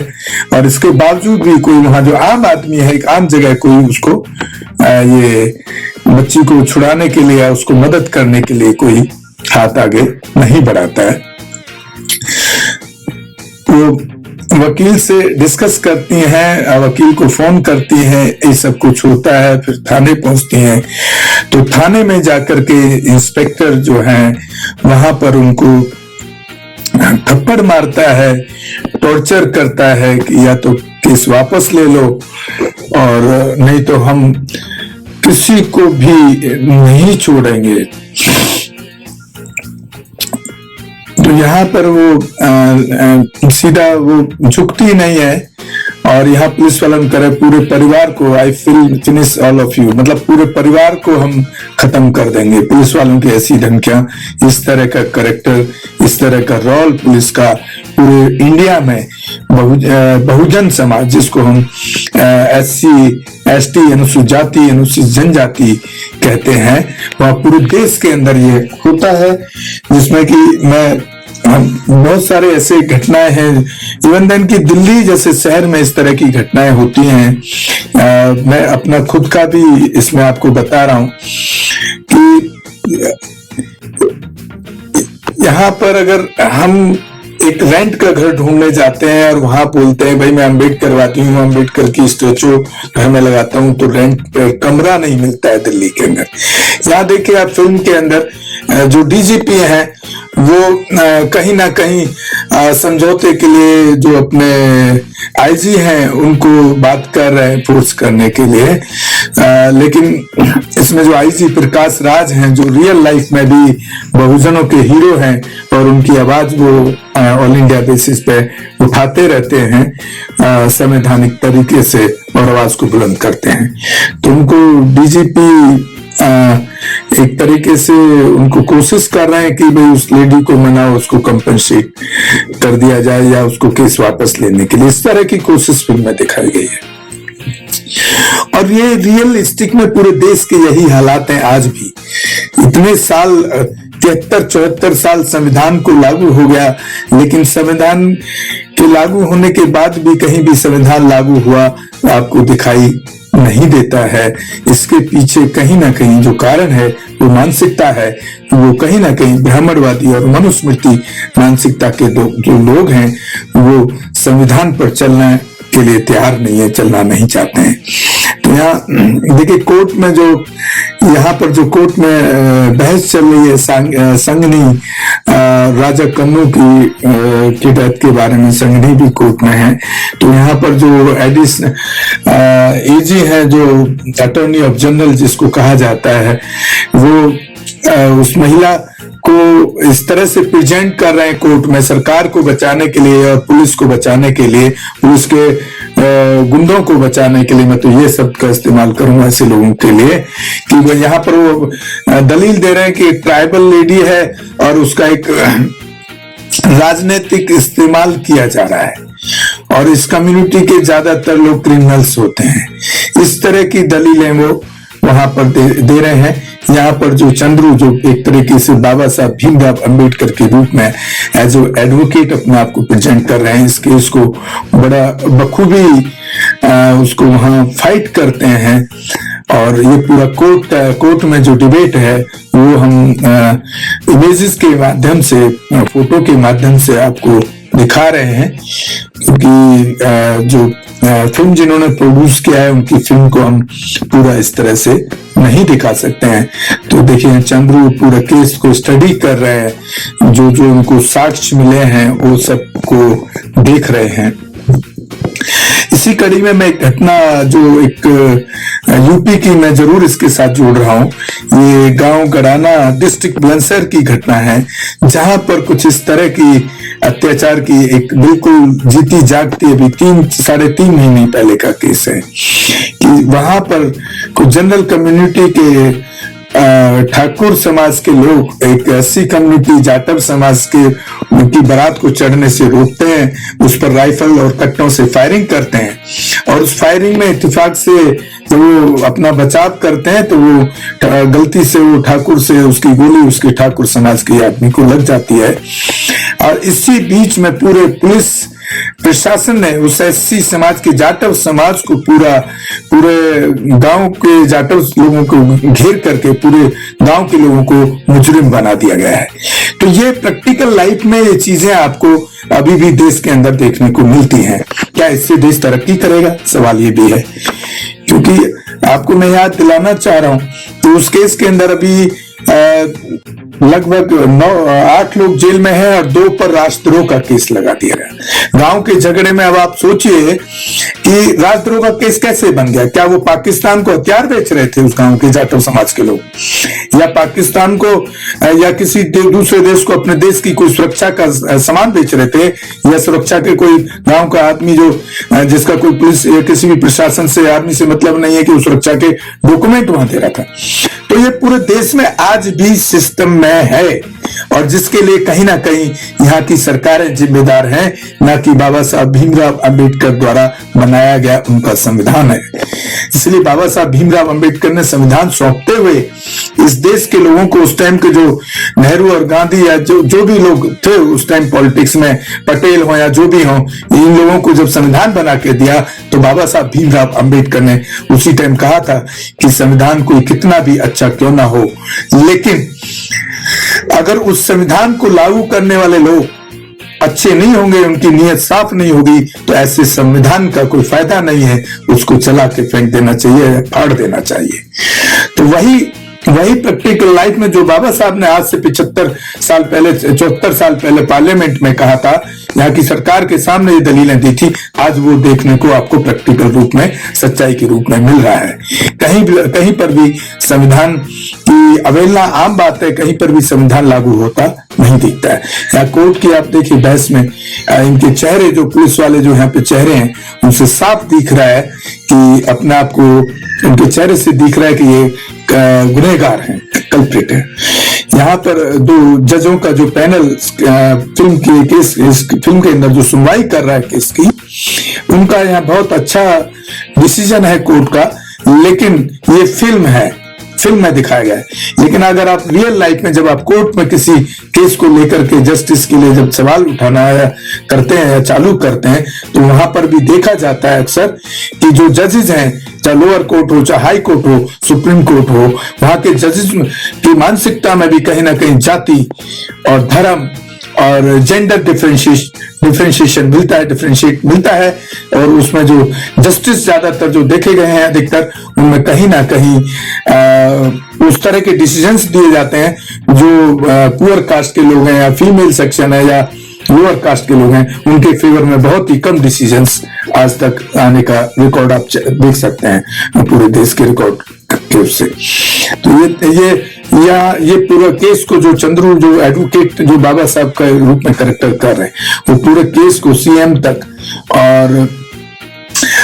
और इसके बावजूद भी कोई वहां जो आम आदमी है, एक आम जगह कोई उसको ये बच्ची को छुड़ाने के लिए, उसको मदद करने के लिए कोई हाथ आगे नहीं बढ़ाता है। वो वकील से डिस्कस करती हैं, वकील को फोन करती हैं, ये सब कुछ होता है। फिर थाने पहुंचती हैं तो थाने में जाकर के इंस्पेक्टर जो हैं वहां पर उनको थप्पड़ मारता है, टॉर्चर करता है कि या तो केस वापस ले लो और नहीं तो हम किसी को भी नहीं छोड़ेंगे। तो यहाँ पर वो सीधा वो झुकती नहीं है और यहाँ पुलिस वाला करे पूरे परिवार को I finish all of you, मतलब पूरे परिवार को हम खत्म कर देंगे। पुलिस वालों की ऐसी धमकियां, इस तरह का कैरेक्टर, इस तरह का रोल पुलिस का पूरे इंडिया में बहुजन समाज जिसको हम SC ST अनुसूचित जाति अनुसूचित जनजाति कहते हैं, वह पूरे देश के अंदर ये होता है। जिसमें कि मैं बहुत सारे ऐसे घटनाएं हैं, इवन देन की दिल्ली जैसे शहर में इस तरह की घटनाएं होती हैं। मैं अपना खुद का भी इसमें आपको बता रहा हूं कि यहाँ पर अगर हम एक रेंट का घर ढूंढने जाते हैं और वहां बोलते हैं भाई मैं अम्बेडकर करवाती हूँ, अम्बेडकर की स्टेचू घर में लगाता हूँ, तो रेंट कमरा नहीं मिलता है दिल्ली के अंदर। यहाँ देखिए आप फिल्म के अंदर जो DGP हैं वो कहीं ना कहीं समझौते के लिए जो अपने IG हैं उनको बात कर रहे हैं फोर्स करने के लिए। लेकिन इसमें जो IG प्रकाश राज हैं जो रियल लाइफ में भी बहुजनों के हीरो हैं और उनकी आवाज वो ऑल इंडिया बेसिस पे उठाते रहते हैं संवैधानिक तरीके से और आवाज को बुलंद करते हैं। तो उनको DGP एक तरीके से उनको कोशिश कर रहे हैं कि भाई उस लेडी को मनाओ, उसको कंपनसेट कर दिया जाए या उसको केस वापस लेने के लिए। इस तरह की कोशिश फिल्म में दिखाई गई है और ये रियलिस्टिक में पूरे देश के यही हालात हैं आज भी। इतने साल 73-74 साल संविधान को लागू हो गया, लेकिन संविधान के लागू होने के बाद भी कहीं भी संविधान लागू हुआ आपको दिखाई नहीं देता है। इसके पीछे कहीं ना कहीं जो कारण है वो मानसिकता है, वो कहीं ना कहीं ब्राह्मणवादी और मनुस्मृति मानसिकता के जो लोग हैं वो संविधान पर चलने के लिए तैयार नहीं है, चलना नहीं चाहते हैं। तो यहाँ देखिए कोर्ट में जो यहाँ पर जो कोर्ट में बहस चल रही है संघनी राजा कन्नू की डेथ के बारे में, संघनी भी कोर्ट में है। तो यहाँ पर जो एडिशनल एजी है, जो अटॉर्नी ऑफ जनरल जिसको कहा जाता है, वो उस महिला को इस तरह से प्रेजेंट कर रहे हैं कोर्ट में सरकार को बचाने के लिए और पुलिस को बचाने के लिए, पुलिस के गुंडों को बचाने के लिए। मैं तो ये शब्द का इस्तेमाल करूंगा ऐसे लोगों के लिए कि वो यहाँ पर वो दलील दे रहे हैं कि ट्राइबल लेडी है और उसका एक राजनीतिक इस्तेमाल किया जा रहा है और इस कम्युनिटी के ज्यादातर लोग क्रिमिनल्स होते हैं। इस तरह की दलीलें वो वहां पर दे रहे हैं। यहाँ पर जो चंद्रू जो एक तरीके से बाबा साहब भीमराव अंबेडकर के रूप में एज एडवोकेट अपने आप को प्रेजेंट कर रहे हैं, इस केस को बड़ा बखूबी उसको वहां फाइट करते हैं। और ये पूरा कोर्ट में जो डिबेट है वो हम इमेजेस के माध्यम से, फोटो के माध्यम से आपको दिखा रहे हैं, क्योंकि जो फिल्म जिन्होंने प्रोड्यूस किया है उनकी फिल्म को हम पूरा इस तरह से नहीं दिखा सकते हैं। तो देखिए चंद्रू पूरा केस को स्टडी कर रहे हैं, जो जो उनको साक्ष्य मिले हैं वो सब को देख रहे हैं। इसी कड़ी में मैं एक घटना जो एक यूपी की मैं जरूर इसके साथ जोड़ रहा हूँ। ये गांव गड़ाना डिस्ट्रिक्ट बुलंदशहर की घटना है, जहां पर कुछ इस तरह की अत्याचार की एक बिल्कुल जीती जागती अभी 3-3.5 महीने पहले का केस है कि वहां पर कुछ जनरल कम्युनिटी के ठाकुर समाज के लोग एक ऐसी कम्युनिटी जाटव समाज के उनकी बारात को चढ़ने से रोकते हैं, उस पर राइफल और कट्टों से फायरिंग करते हैं और उस फायरिंग में इत्तेफाक से जब वो अपना बचाव करते हैं तो वो गलती से वो ठाकुर से उसकी गोली उसके ठाकुर समाज के आदमी को लग जाती है। और इसी बीच में पूरे पुलिस प्रशासन ने उस एससी समाज के जाटव समाज को पूरे गांव के जाटव लोगों को घेर करके पूरे गांव के लोगों को मुजरिम बना दिया गया है। तो ये प्रैक्टिकल लाइफ में ये चीजें आपको अभी भी देश के अंदर देखने को मिलती हैं। क्या इससे देश तरक्की करेगा? सवाल ये भी है, क्योंकि आपको मैं याद दिलाना चाह रहा हूं तो उस केस के अंदर अभी लगभग 8 लोग जेल में हैं और 2 पर राष्ट्रद्रोह का केस लगा दिया गया गांव के झगड़े में। अब आप सोचिए कि राष्ट्रद्रोह का केस कैसे बन गया? क्या वो पाकिस्तान को हथियार बेच रहे थे उस गांव के जाटव समाज के लोग, या पाकिस्तान को या किसी दूसरे देश को अपने देश की कोई सुरक्षा का सामान बेच रहे थे, या सुरक्षा के कोई गांव का आदमी जो जिसका कोई पुलिस या किसी भी प्रशासन से आदमी से मतलब नहीं है कि वो सुरक्षा के डॉक्यूमेंट वहां दे रहा था। तो ये पूरे देश में आज भी सिस्टम में है और जिसके लिए कहीं ना कहीं यहाँ की सरकारें जिम्मेदार हैं, ना कि बाबा साहब भीमराव अंबेडकर द्वारा बनाया गया उनका संविधान है। इसलिए बाबा साहब भीमराव अंबेडकर ने संविधान सौंपते हुए इस देश के लोगों को, उस टाइम के जो नेहरू और गांधी या जो भी लोग थे उस टाइम पॉलिटिक्स में, पटेल हो या जो भी हो, इन लोगों को जब संविधान बना के दिया तो बाबा साहब भीमराव अंबेडकर ने उसी टाइम कहा था कि संविधान कोई कितना भी अच्छा क्यों ना हो, लेकिन अगर उस संविधान को लागू करने वाले लोग अच्छे नहीं होंगे, उनकी नीयत साफ नहीं होगी, तो ऐसे संविधान का कोई फायदा नहीं है, उसको चला के फेंक देना चाहिए, फाड़ देना चाहिए। तो वही प्रैक्टिकल लाइफ में जो बाबा साहब ने आज से 74 साल पहले पार्लियामेंट में कहा था, यहाँ की सरकार के सामने ये दलीलें दी थी, आज वो देखने को आपको प्रैक्टिकल रूप में, सच्चाई के रूप में मिल रहा है। कहीं पर भी संविधान की अवहेलना आम बात है, कहीं पर भी संविधान लागू होता नहीं दिखता है। यहाँ कोर्ट की आप देखिए बहस में इनके चेहरे, जो पुलिस वाले जो यहाँ पे चेहरे हैं, उनसे साफ दिख रहा है कि अपने आप को, इनके चेहरे से दिख रहा है कि ये गुनहगार हैं, कल्प्रिट है। यहाँ पर 2 जजों का जो पैनल फिल्म के अंदर जो सुनवाई कर रहा है केस की, उनका यहाँ बहुत अच्छा डिसीजन है कोर्ट का, लेकिन ये फिल्म में दिखाया गया है। लेकिन अगर आप रियल लाइफ में जब आप कोर्ट में किसी केस को लेकर के जस्टिस के लिए जब सवाल उठाना करते हैं या चालू करते हैं, तो वहां पर भी देखा जाता है अक्सर कि जो जजेस हैं, चाहे लोअर कोर्ट हो, चाहे हाई कोर्ट हो, सुप्रीम कोर्ट हो, वहां के जजेस की मानसिकता में भी कहीं ना कहीं जाति और धर्म और जेंडर डिफरेंशिएशन डिफरेंशिएट मिलता है, और उसमें जो जस्टिस ज्यादातर जो देखे गए हैं अधिकतर, उनमें कहीं ना कहीं उस तरह के डिसीजंस दिए जाते हैं जो पुअर कास्ट के लोग हैं या फीमेल सेक्शन है या लोअर कास्ट के लोग हैं, उनके फेवर में बहुत ही कम डिसीजंस आज तक आने का रिकॉर्ड आप देख सकते हैं पूरे देश के रिकॉर्ड के उससे। तो ये पूरा केस को जो चंद्रू जो एडवोकेट जो बाबा साहब का रूप में करेक्टर कर रहे हैं, वो पूरे केस को सीएम तक और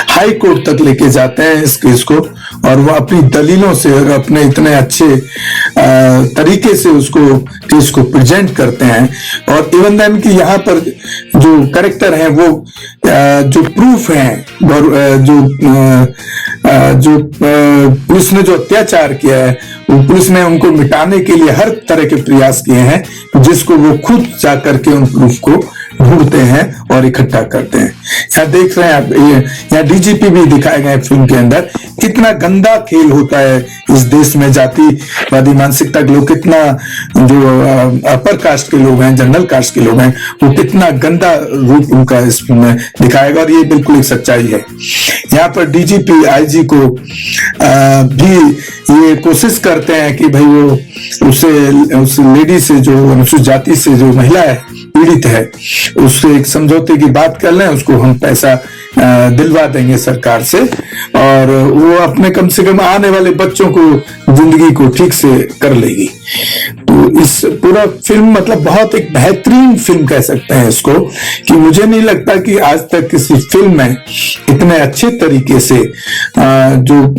हाई कोर्ट तक लेके जाते हैं इस केस को, और वो अपनी दलीलों से और अपने इतने अच्छे तरीके से उसको केस को प्रेजेंट करते हैं। और इवन देन कि यहाँ पर जो करेक्टर हैं वो जो प्रूफ हैं, जो पुलिस ने जो अत्याचार किया है, वो पुलिस ने उनको मिटाने के लिए हर तरह के प्रयास किए हैं, जिसको वो खुद जा करके उन प्रूफ को ढूंढते हैं और इकट्ठा करते हैं। यहाँ देख रहे हैं आप, यहाँ डीजीपी भी दिखाए गए फिल्म के अंदर, कितना गंदा खेल होता है इस देश में, जातिवादी मानसिकता के लोग, कितना जो अपर कास्ट के लोग हैं, जनरल कास्ट के लोग हैं, वो कितना गंदा रूप उनका इस फिल्म में दिखाएगा, और ये बिल्कुल एक सच्चाई है। यहाँ पर डीजीपी आईजी को भी ये कोशिश करते हैं कि भाई वो उस लेडी से, जो अनुसूचित जाति से जो महिला है, पीड़ित है, उससे एक समझौते की बात कर लें, उसको हम पैसा दिलवा देंगे सरकार से, और वो अपने कम से कम आने वाले बच्चों को जिंदगी को ठीक से कर लेगी। तो इस पूरा फिल्म मतलब बहुत एक बेहतरीन फिल्म कह सकते हैं इसको, कि मुझे नहीं लगता कि आज तक किसी फिल्म में इतने अच्छे तरीके से जो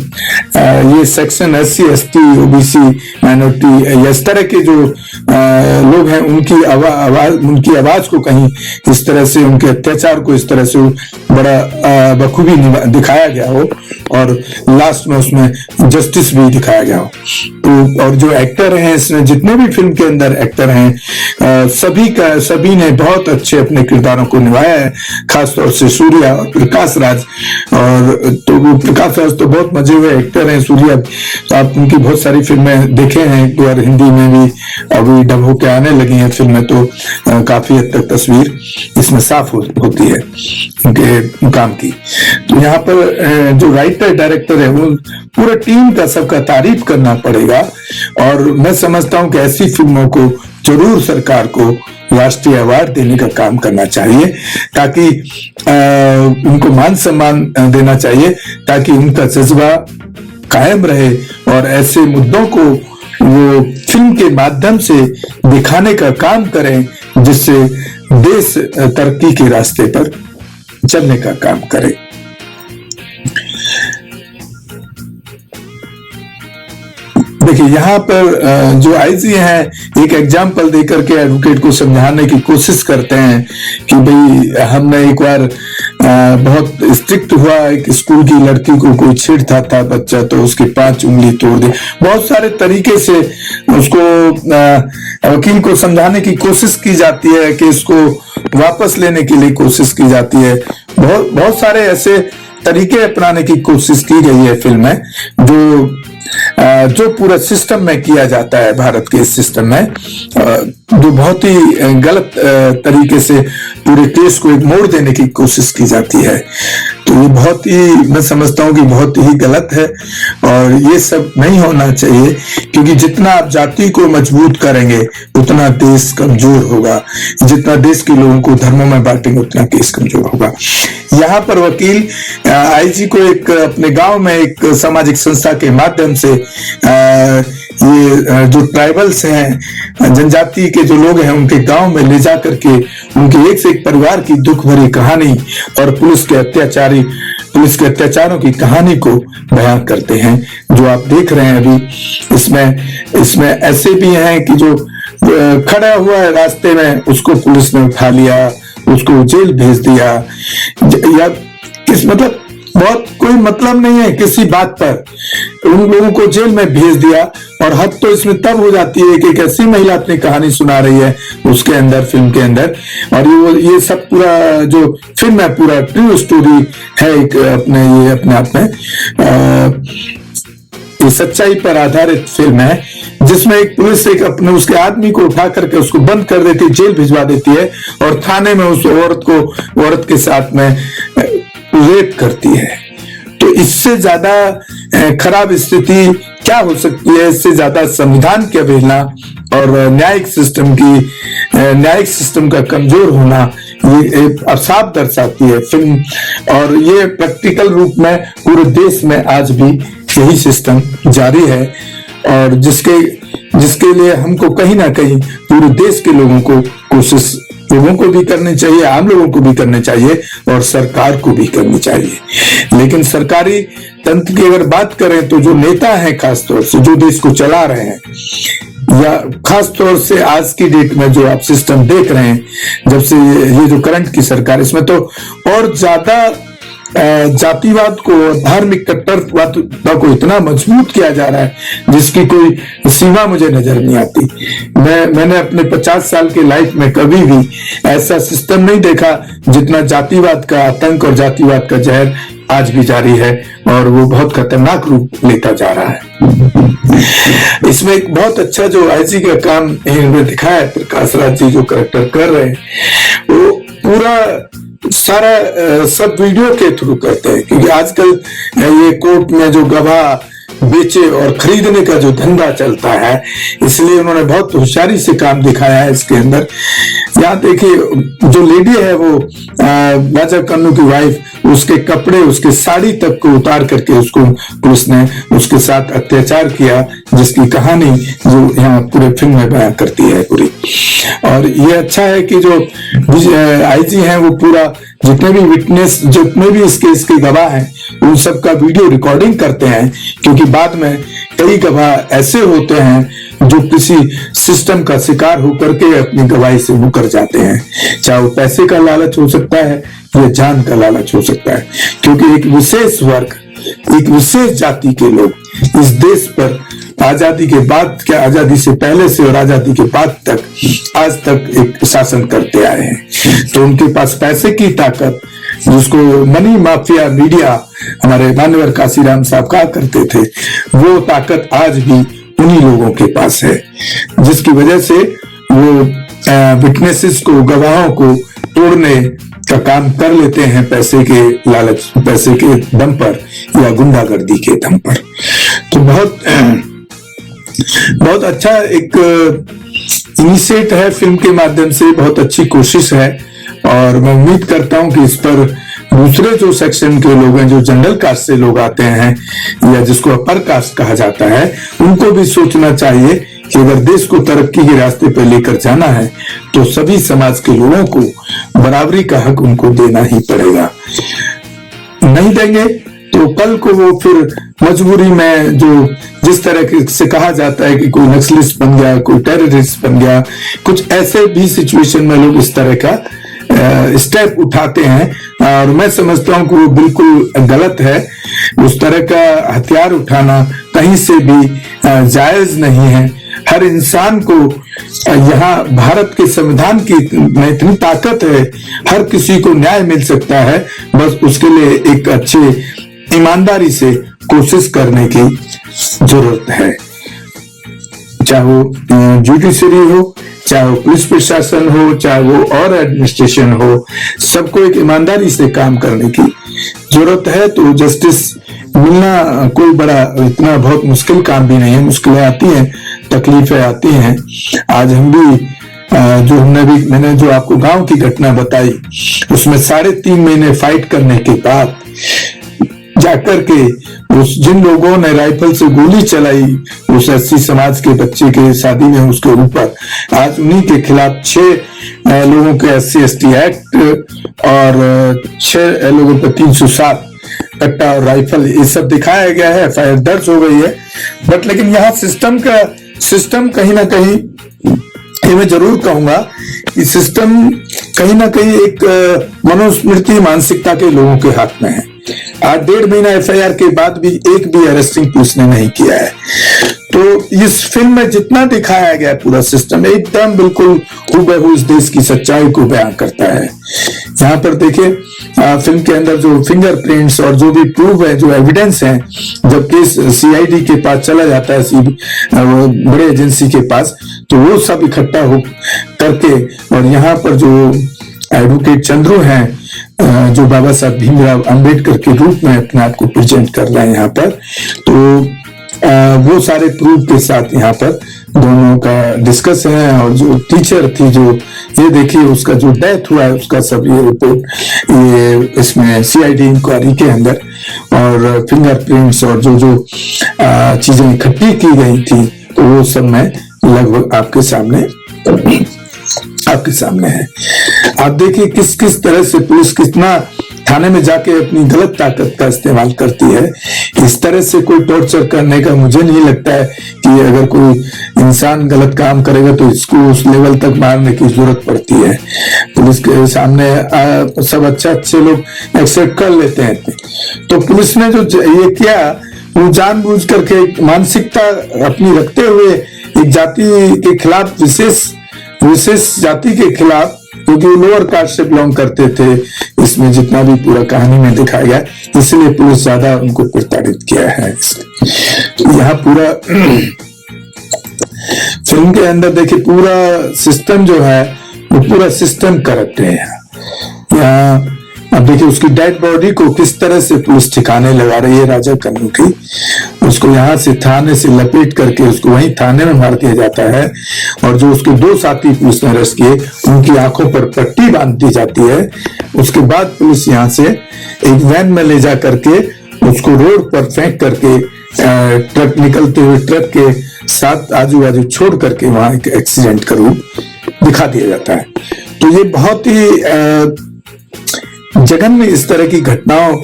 ये section SC ST OBC minority, इस तरह के जो लोग हैं, उनकी आवाज को कहीं इस तरह से, उनके अत्याचार को इस तरह से बड़ा बखूबी दिखाया गया हो, और लास्ट में उसमें जस्टिस भी दिखाया गया हो। तो और जो एक्टर हैं इसमें, जितने भी फिल्म के अंदर एक्टर हैं, सभी ने बहुत अच्छे अपने किरदारों को निभाया है, खासतौर से सूर्या और प्रकाश राज। और तो वो प्रकाश राज तो बहुत मजे हुए एक्टर हैं। सूर्या तो आप उनकी बहुत सारी फिल्में देखे हैं, एक बार हिंदी में भी अभी डब होके आने लगी हैं फिल्में, तो काफी हद तक तस्वीर इसमें साफ होती है उनके काम की। तो यहाँ पर जो राइटर डायरेक्टर है, वो पूरा टीम का सबका तारीफ करना पड़ेगा, और मैं समझता हूँ कि ऐसी फिल्मों को जरूर सरकार को राष्ट्रीय अवार्ड देने का काम करना चाहिए, ताकि उनको मान सम्मान देना चाहिए, ताकि उनका जज्बा कायम रहे, और ऐसे मुद्दों को वो फिल्म के माध्यम से दिखाने का काम करें, जिससे देश तरक्की के रास्ते पर चलने का काम करे। देखिए यहाँ पर जो आईजी हैं, एक एग्जाम्पल देकर के एडवोकेट को समझाने की कोशिश करते हैं कि भाई हमने एक बार बहुत स्ट्रिक्ट हुआ, एक स्कूल की लड़की को कोई छेड़ता था बच्चा, तो उसकी 5 उंगली तोड़ दी। बहुत सारे तरीके से उसको वकील को समझाने की कोशिश की जाती है, कि इसको वापस लेने के लिए कोशिश की जाती है। बहुत सारे ऐसे तरीके अपनाने की कोशिश की गई है फिल्म में, जो पूरा सिस्टम में किया जाता है, भारत के सिस्टम में, जो बहुत ही गलत तरीके से पूरे केस को एक मोड़ देने की कोशिश की जाती है। तो ये बहुत ही, मैं समझता हूँ कि बहुत ही गलत है, और ये सब नहीं होना चाहिए, क्योंकि जितना आप जाति को मजबूत करेंगे उतना देश कमजोर होगा, जितना देश के लोगों को धर्मों में बांटेंगे उतना केस कमजोर होगा। यहाँ पर वकील आईजी को एक अपने गांव में एक सामाजिक संस्था के माध्यम से ये जो ट्राइबल्स हैं, जनजाति के जो लोग हैं, उनके गांव में ले जा करके उनके एक से एक परिवार की दुख भरी कहानी और पुलिस के अत्याचारों की कहानी को बयान करते हैं, जो आप देख रहे हैं अभी। इसमें ऐसे भी हैं कि जो खड़ा हुआ है रास्ते में, उसको पुलिस ने उठा लिया, उसको जेल भेज दिया, या मतलब बहुत कोई मतलब नहीं है किसी बात पर, उन लोगों को जेल में भेज दिया। और हद तो इसमें तब हो जाती है कि एक ऐसी महिला अपनी कहानी सुना रही है उसके अंदर, फिल्म के अंदर, और ये सब पूरा जो फिल्म है पूरा ट्रू स्टोरी है, एक अपने आप में ये सच्चाई पर आधारित फिल्म है, जिसमें एक पुलिस एक अपने उसके आदमी को उठा करके उसको बंद कर देती है, जेल भिजवा देती है और थाने में उस औरत के साथ में रेप करती है। तो इससे ज्यादा खराब स्थिति क्या हो सकती है? इससे ज्यादा संविधान की अवहेलना और न्यायिक सिस्टम का कमजोर होना ये अब साफ दर्शाती है फिल्म। और ये प्रैक्टिकल रूप में पूरे देश में आज भी यही सिस्टम जारी है, और जिसके लिए हमको कहीं ना कहीं पूरे देश के लोगों को कोशिश लोगों को भी करनी चाहिए, आम लोगों को भी करनी चाहिए और सरकार को भी करनी चाहिए। लेकिन सरकारी तंत्र की अगर बात करें तो जो नेता हैं, खासतौर से जो देश को चला रहे हैं, या खासतौर से आज की डेट में जो आप सिस्टम देख रहे हैं, जब से ये जो करंट की सरकार, इसमें तो और ज्यादा जातिवाद को, धार्मिक कट्टरवाद को इतना मजबूत किया जा रहा है जिसकी कोई सीमा मुझे नजर नहीं आती। मैंने अपने 50 साल के लाइफ में कभी भी ऐसा सिस्टम नहीं देखा जितना जातिवाद का आतंक और जातिवाद का जहर आज भी जारी है, और वो बहुत खतरनाक रूप लेता जा रहा है। इसमें एक बहुत अच्छा जो आईजी का काम इन्होंने दिखाया है, प्रकाश राज जी जो कैरेक्टर कर रहे हैं, वो पूरा सारा सब वीडियो के थ्रू करते हैं, क्योंकि आजकल ये कोर्ट में जो गवाह बेचे और खरीदने का जो धंधा चलता है, इसलिए उन्होंने बहुत होशियारी से काम दिखाया है इसके अंदर। यहाँ देखिए जो लेडी है वो राजा कन्नू की वाइफ, उसके कपड़े, उसके साड़ी तक को उतार करके उसको पुलिस ने उसके साथ अत्याचार किया, जिसकी कहानी जो यहाँ पूरे फिल्म में बयां करती है पूरी। और ये अच्छा है कि जो आईजी हैं वो पूरा जितने भी विटनेस, जितने भी इस केस के गवाह हैं, उन सब का वीडियो रिकॉर्डिंग करते हैं, क्योंकि बाद में कई गवाह ऐसे होते हैं जो किसी सिस्टम का शिकार होकर के अपनी गवाही से मुकर जाते हैं। चाहे वो पैसे का लालच हो सकता है या जान का लालच हो सकता है, क्योंकि एक विशेष वर्ग, एक विशेष जाति के लोग इस देश पर आजादी के बाद, क्या आजादी से पहले से और आजादी के बाद तक आज तक एक शासन करते आए हैं। तो उनके पास पैसे की ताकत, जिसको मनी माफिया मीडिया हमारे मान्यवर काशीराम साहब कहा करते थे, वो ताकत आज भी उन्हीं लोगों के पास है, जिसकी वजह से वो विटनेसेस को, गवाहों को तोड़ने का काम कर लेते हैं पैसे के लालच, पैसे के दम पर या गुंडागर्दी के दम पर। तो बहुत अच्छा एक इनिशिएट है फिल्म के माध्यम से, बहुत अच्छी कोशिश है, और मैं उम्मीद करता हूं कि इस पर दूसरे जो सेक्शन के लोग हैं, जो जनरल कास्ट से लोग आते हैं या जिसको अपर कास्ट कहा जाता है, उनको भी सोचना चाहिए कि अगर देश को तरक्की के रास्ते पर लेकर जाना है तो सभी समाज के लोगों को बराबरी का हक उनको देना ही पड़ेगा। नहीं देंगे तो कल को वो फिर मजबूरी में जो जिस तरह से कहा जाता है कि कोई नक्सलिस्ट बन गया, कोई टेररिस्ट बन गया, कुछ ऐसे भी सिचुएशन में लोग इस तरह का स्टेप उठाते हैं, और मैं समझता हूं कि वो बिल्कुल गलत है। उस तरह का हथियार उठाना कहीं से भी जायज नहीं है। हर इंसान को यहाँ भारत के संविधान की में इतनी ताकत है, हर किसी को न्याय मिल सकता है, बस उसके लिए एक अच्छे ईमानदारी से कोशिश करने की जरूरत है। चाहे वो जुडिशरी हो, चाहे वो पुलिस प्रशासन हो, चाहे वो और एडमिनिस्ट्रेशन हो, सबको एक ईमानदारी से काम करने की जरूरत है। तो जस्टिस मिलना कोई बड़ा इतना बहुत मुश्किल काम भी नहीं है। मुश्किलें आती हैं, तकलीफें आती हैं। आज हम भी मैंने जो आपको गांव की घटना बताई, उसमें 3.5 महीने फाइट करने के बाद जाकर के उस जिन लोगों ने राइफल से गोली चलाई उस 80 समाज के बच्चे के शादी में, उसके ऊपर आज उन्हीं के खिलाफ 6 लोगों के SC/ST एक्ट और 6 लोगों पर 307 कट्टा और राइफल, ये सब दिखाया गया है, FIR दर्ज हो गई है। बट लेकिन यहाँ सिस्टम कहीं ना कहीं, ये मैं जरूर कहूंगा कि सिस्टम कहीं ना कहीं एक मनुस्मृति मानसिकता के लोगों के हाथ में है। आज 1.5 महीना FIR के बाद भी एक भी अरेस्टिंग पुलिस ने नहीं किया है। तो इस फिल्म में जितना दिखाया गया पूरा सिस्टम एकदम बिल्कुल हूबहू इस देश की सच्चाई को बयां करता है। यहाँ पर देखिए फिल्म के अंदर जो फिंगरप्रिंट्स और जो भी प्रूफ है, जो एविडेंस है, जब केस सीआईडी के पास चला जाता है, बड़े एजेंसी के पास, तो वो सब इकट्ठा हो करके, और यहाँ पर जो एडवोकेट चंद्रू हैं, जो बाबा साहब भीमराव अंबेडकर के रूप में अपने आप को प्रेजेंट कर रहे हैं यहाँ पर, तो वो सारे प्रूफ के साथ यहाँ पर दोनों का डिस्कस है। और जो टीचर थी, जो ये देखिए उसका जो डेथ हुआ है, उसका सब ये रिपोर्ट ये इसमें सीआईडी इंक्वायरी के अंदर, और फिंगरप्रिंट्स और जो जो चीजें इकट्ठी की गई थी, तो वो सब मैं लगभग आपके सामने है। आप देखिए किस किस तरह से पुलिस कितना थाने में जाके अपनी गलत ताकत का इस्तेमाल करती है। इस तरह से कोई टॉर्चर करने का मुझे नहीं लगता है कि अगर कोई इंसान गलत काम करेगा तो इसको उस लेवल तक मारने की जरूरत पड़ती है। पुलिस के सामने सब अच्छे लोग एक्सेप्ट कर लेते हैं। तो पुलिस ने जो ये किया, वो जानबूझ करके मानसिकता अपनी रखते हुए एक जाति के खिलाफ, विशेष जाति के खिलाफ, क्योंकि वो लोअर कास्ट से बिलोंग करते थे, इसमें जितना भी पूरा कहानी में दिखाया गया, इसलिए पुलिस ज्यादा उनको प्रताड़ित किया है। यहाँ पूरा फिल्म के अंदर देखिए पूरा सिस्टम जो है, वो पूरा सिस्टम करप्ट है। यहाँ अब देखिए उसकी डेड बॉडी को किस तरह से पुलिस ठिकाने लगा रही है, राजा कन्नू की। उसको यहाँ से थाने से लपेट करके उसको वहीं थाने में मार दिया जाता है, और जो उसके 2 साथी पुलिस ने अरेस्ट किए, उनकी आंखों पर पट्टी बांध दी जाती है। उसके बाद पुलिस यहाँ से एक वैन में ले जा करके उसको रोड पर फेंक करके, ट्रक निकलते हुए ट्रक के साथ आजू बाजू छोड़ करके वहां एक एक्सीडेंट का रूप दिखा दिया जाता है। तो ये बहुत ही जघन्य इस तरह की घटनाओं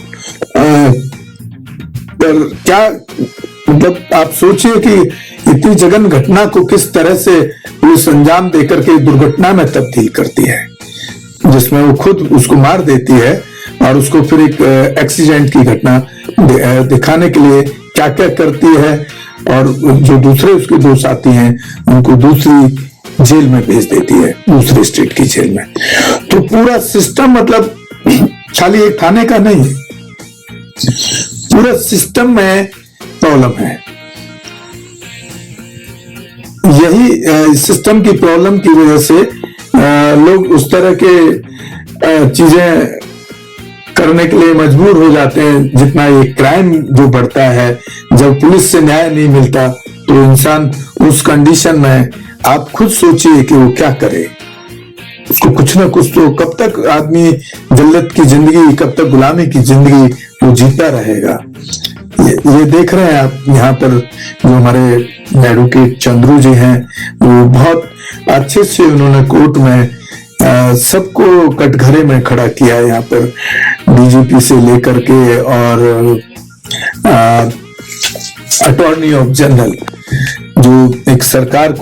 पर क्या मतलब, आप सोचिए कि इतनी जघन्य घटना को किस तरह से पुलिस अंजाम देकर के दुर्घटना में तब्दील करती है, जिसमें वो खुद उसको मार देती है, और उसको फिर एक एक्सीडेंट की घटना दिखाने के लिए क्या क्या करती है, और जो दूसरे उसके 2 साथी हैं उनको दूसरी जेल में भेज देती है, दूसरे स्टेट की जेल में। तो पूरा सिस्टम मतलब खाली एक थाने का नहीं है, पूरा सिस्टम में प्रॉब्लम है। यही सिस्टम की प्रॉब्लम की वजह से लोग उस तरह के चीजें करने के लिए मजबूर हो जाते हैं। जितना ये क्राइम जो बढ़ता है, जब पुलिस से न्याय नहीं मिलता, तो इंसान उस कंडीशन में, आप खुद सोचिए कि वो क्या करे। उसको कुछ ना कुछ तो, कब तक आदमी जल्लत की जिंदगी, कब तक गुलामी की जिंदगी वो जीता रहेगा। ये देख रहे हैं आप यहाँ पर जो हमारे एडवोकेट चंद्रू जी हैं, वो बहुत अच्छे से उन्होंने कोर्ट में सबको कटघरे में खड़ा किया है। यहाँ पर डीजीपी से लेकर के और अटॉर्नी ऑफ जनरल, जो एक सरकार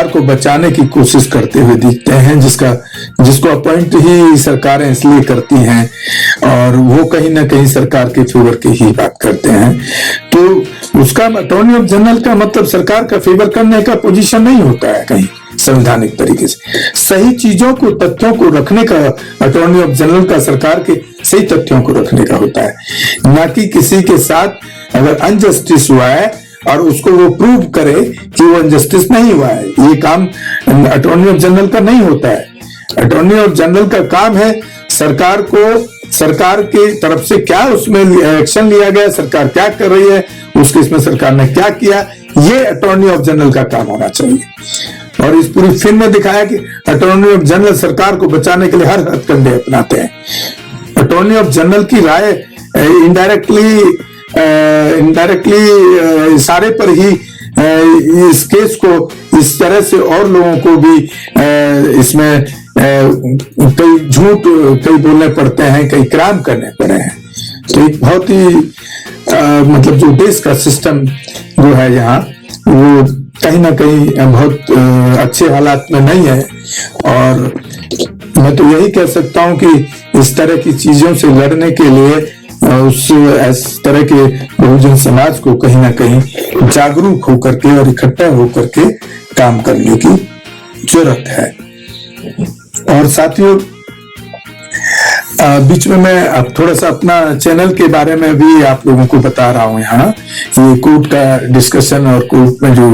को बचाने की कोशिश करते हुए दिखते हैं, जिसको अपॉइंट ही सरकारें इसलिए करती हैं, और वो कहीं ना कहीं सरकार के फेवर की ही बात करते हैं। तो उसका अटॉर्नी ऑफ जनरल का मतलब सरकार का फेवर करने का पोजीशन नहीं होता है कहीं संवैधानिक तरीके से। सही चीजों को, तथ्यों को रखने का अटॉर्नी ऑफ जनरल का, सरकार के सही तथ्यों को रखने का होता है, ना कि किसी के साथ अगर अनजस्टिस हुआ है और उसको वो प्रूव करे कि वो इनजस्टिस नहीं हुआ है। ये काम अटॉर्नी ऑफ जनरल का नहीं होता है। अटॉर्नी ऑफ जनरल का काम है सरकार की तरफ से क्या उसमें एक्शन लिया गया, सरकार क्या कर रही है, उस केस में सरकार ने क्या किया, ये अटॉर्नी ऑफ जनरल का काम होना चाहिए। और इस पूरी फिल्म में दिखाया कि अटॉर्नी ऑफ जनरल सरकार को बचाने के लिए हर हथकंडे अपनाते हैं। अटॉर्नी ऑफ जनरल की राय इनडायरेक्टली इशारे पर ही इस केस को इस तरह से और लोगों को भी इसमें कई झूठ कई बोलने पड़ते हैं, कई क्राइम करने पड़े हैं। तो एक बहुत ही मतलब जो देश का सिस्टम जो है यहाँ, वो कहीं ना कहीं बहुत अच्छे हालात में नहीं है। और मैं तो यही कह सकता हूँ कि इस तरह की चीजों से लड़ने के लिए इस तरह के बहुजन समाज को कहीं ना कहीं जागरूक होकर के और इकट्ठा होकर के काम करने की जरूरत है। और साथियों, बीच में मैं अब थोड़ा सा अपना चैनल के बारे में भी आप लोगों को बता रहा हूँ यहाँ। ये कोर्ट का डिस्कशन और कोर्ट में जो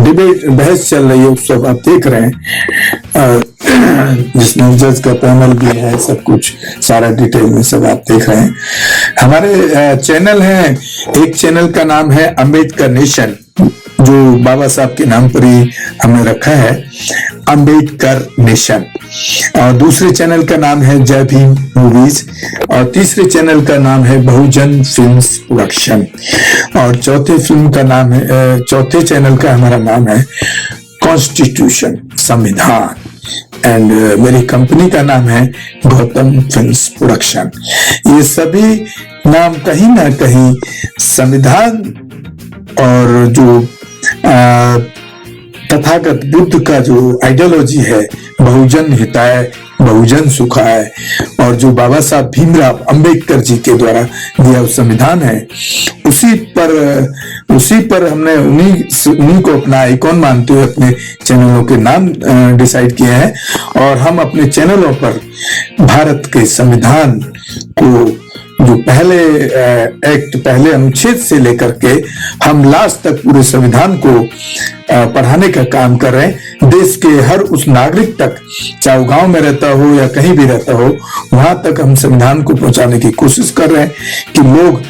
डिबेट बहस चल रही है वो सब आप देख रहे हैं, जिसमें जज का पैनल भी है, सब कुछ सारा डिटेल में सब आप देख रहे हैं। हमारे चैनल है, एक चैनल का नाम है अंबेडकर नेशन, जो बाबा साहब के नाम पर ही हमने रखा है, अंबेडकर नेशन। और दूसरे चैनल का नाम है जय भीम मूवीज, और तीसरे चैनल का नाम है बहुजन फिल्म्स प्रोडक्शन, और चौथे चैनल का हमारा नाम है कॉन्स्टिट्यूशन, संविधान। एंड मेरी कंपनी का नाम है गौतम फिल्म्स प्रोडक्शन। ये सभी नाम कहीं ना कहीं संविधान और जो तथागत बुद्ध का जो आइडियोलॉजी है, बहुजन हिताय बहुजन सुखाय, और जो बाबा साहब भीमराव अंबेडकर जी के द्वारा दिया हुआ संविधान है, उसी पर हमने उन्हीं को अपना आइकॉन मानते हुए अपने चैनलों के नाम डिसाइड किए हैं। और हम अपने चैनलों पर भारत के संविधान को, जो पहले एक्ट, पहले अनुच्छेद से लेकर के हम लास्ट तक पूरे संविधान को पढ़ाने का काम कर रहे हैं। देश के हर उस नागरिक तक, चाहे वो गांव में रहता हो या कहीं भी रहता हो, वहां तक हम संविधान को पहुंचाने की कोशिश कर रहे हैं कि लोग,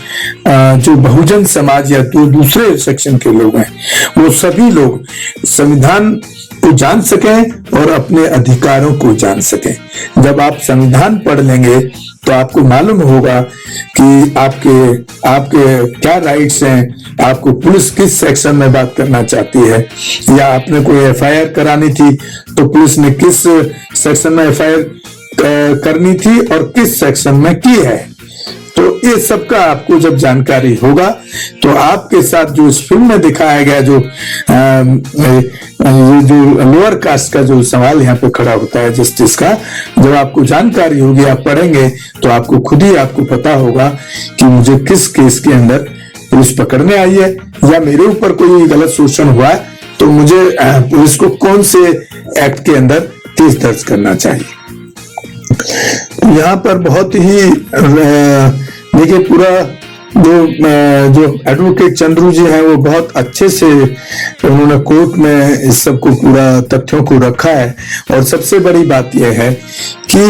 जो बहुजन समाज या जो दूसरे सेक्शन के लोग हैं, वो सभी लोग संविधान को जान सकें और अपने अधिकारों को जान सकें। जब आप संविधान पढ़ लेंगे तो आपको मालूम होगा कि आपके क्या राइट्स हैं, आपको पुलिस किस सेक्शन में बात करना चाहती है, या आपने कोई एफआईआर करानी थी तो पुलिस ने किस सेक्शन में एफआईआर करनी थी और किस सेक्शन में की है। तो ये सब का आपको जब जानकारी होगा तो आपके साथ जो इस फिल्म में दिखाया गया जो लोअर कास्ट का जो सवाल यहाँ पे खड़ा होता है जस्टिस का, जब आपको जानकारी होगी, आप पढ़ेंगे तो आपको खुद ही आपको पता होगा कि मुझे किस केस के अंदर पुलिस पकड़ने आई है, या मेरे ऊपर कोई गलत शोषण हुआ है तो मुझे पुलिस को कौन से एक्ट के अंदर केस दर्ज करना चाहिए। यहाँ पर बहुत ही देखिए, पूरा जो एडवोकेट चंद्रू जी हैं वो बहुत अच्छे से उन्होंने कोर्ट में इस सब को पूरा तथ्यों को रखा है। और सबसे बड़ी बात यह है कि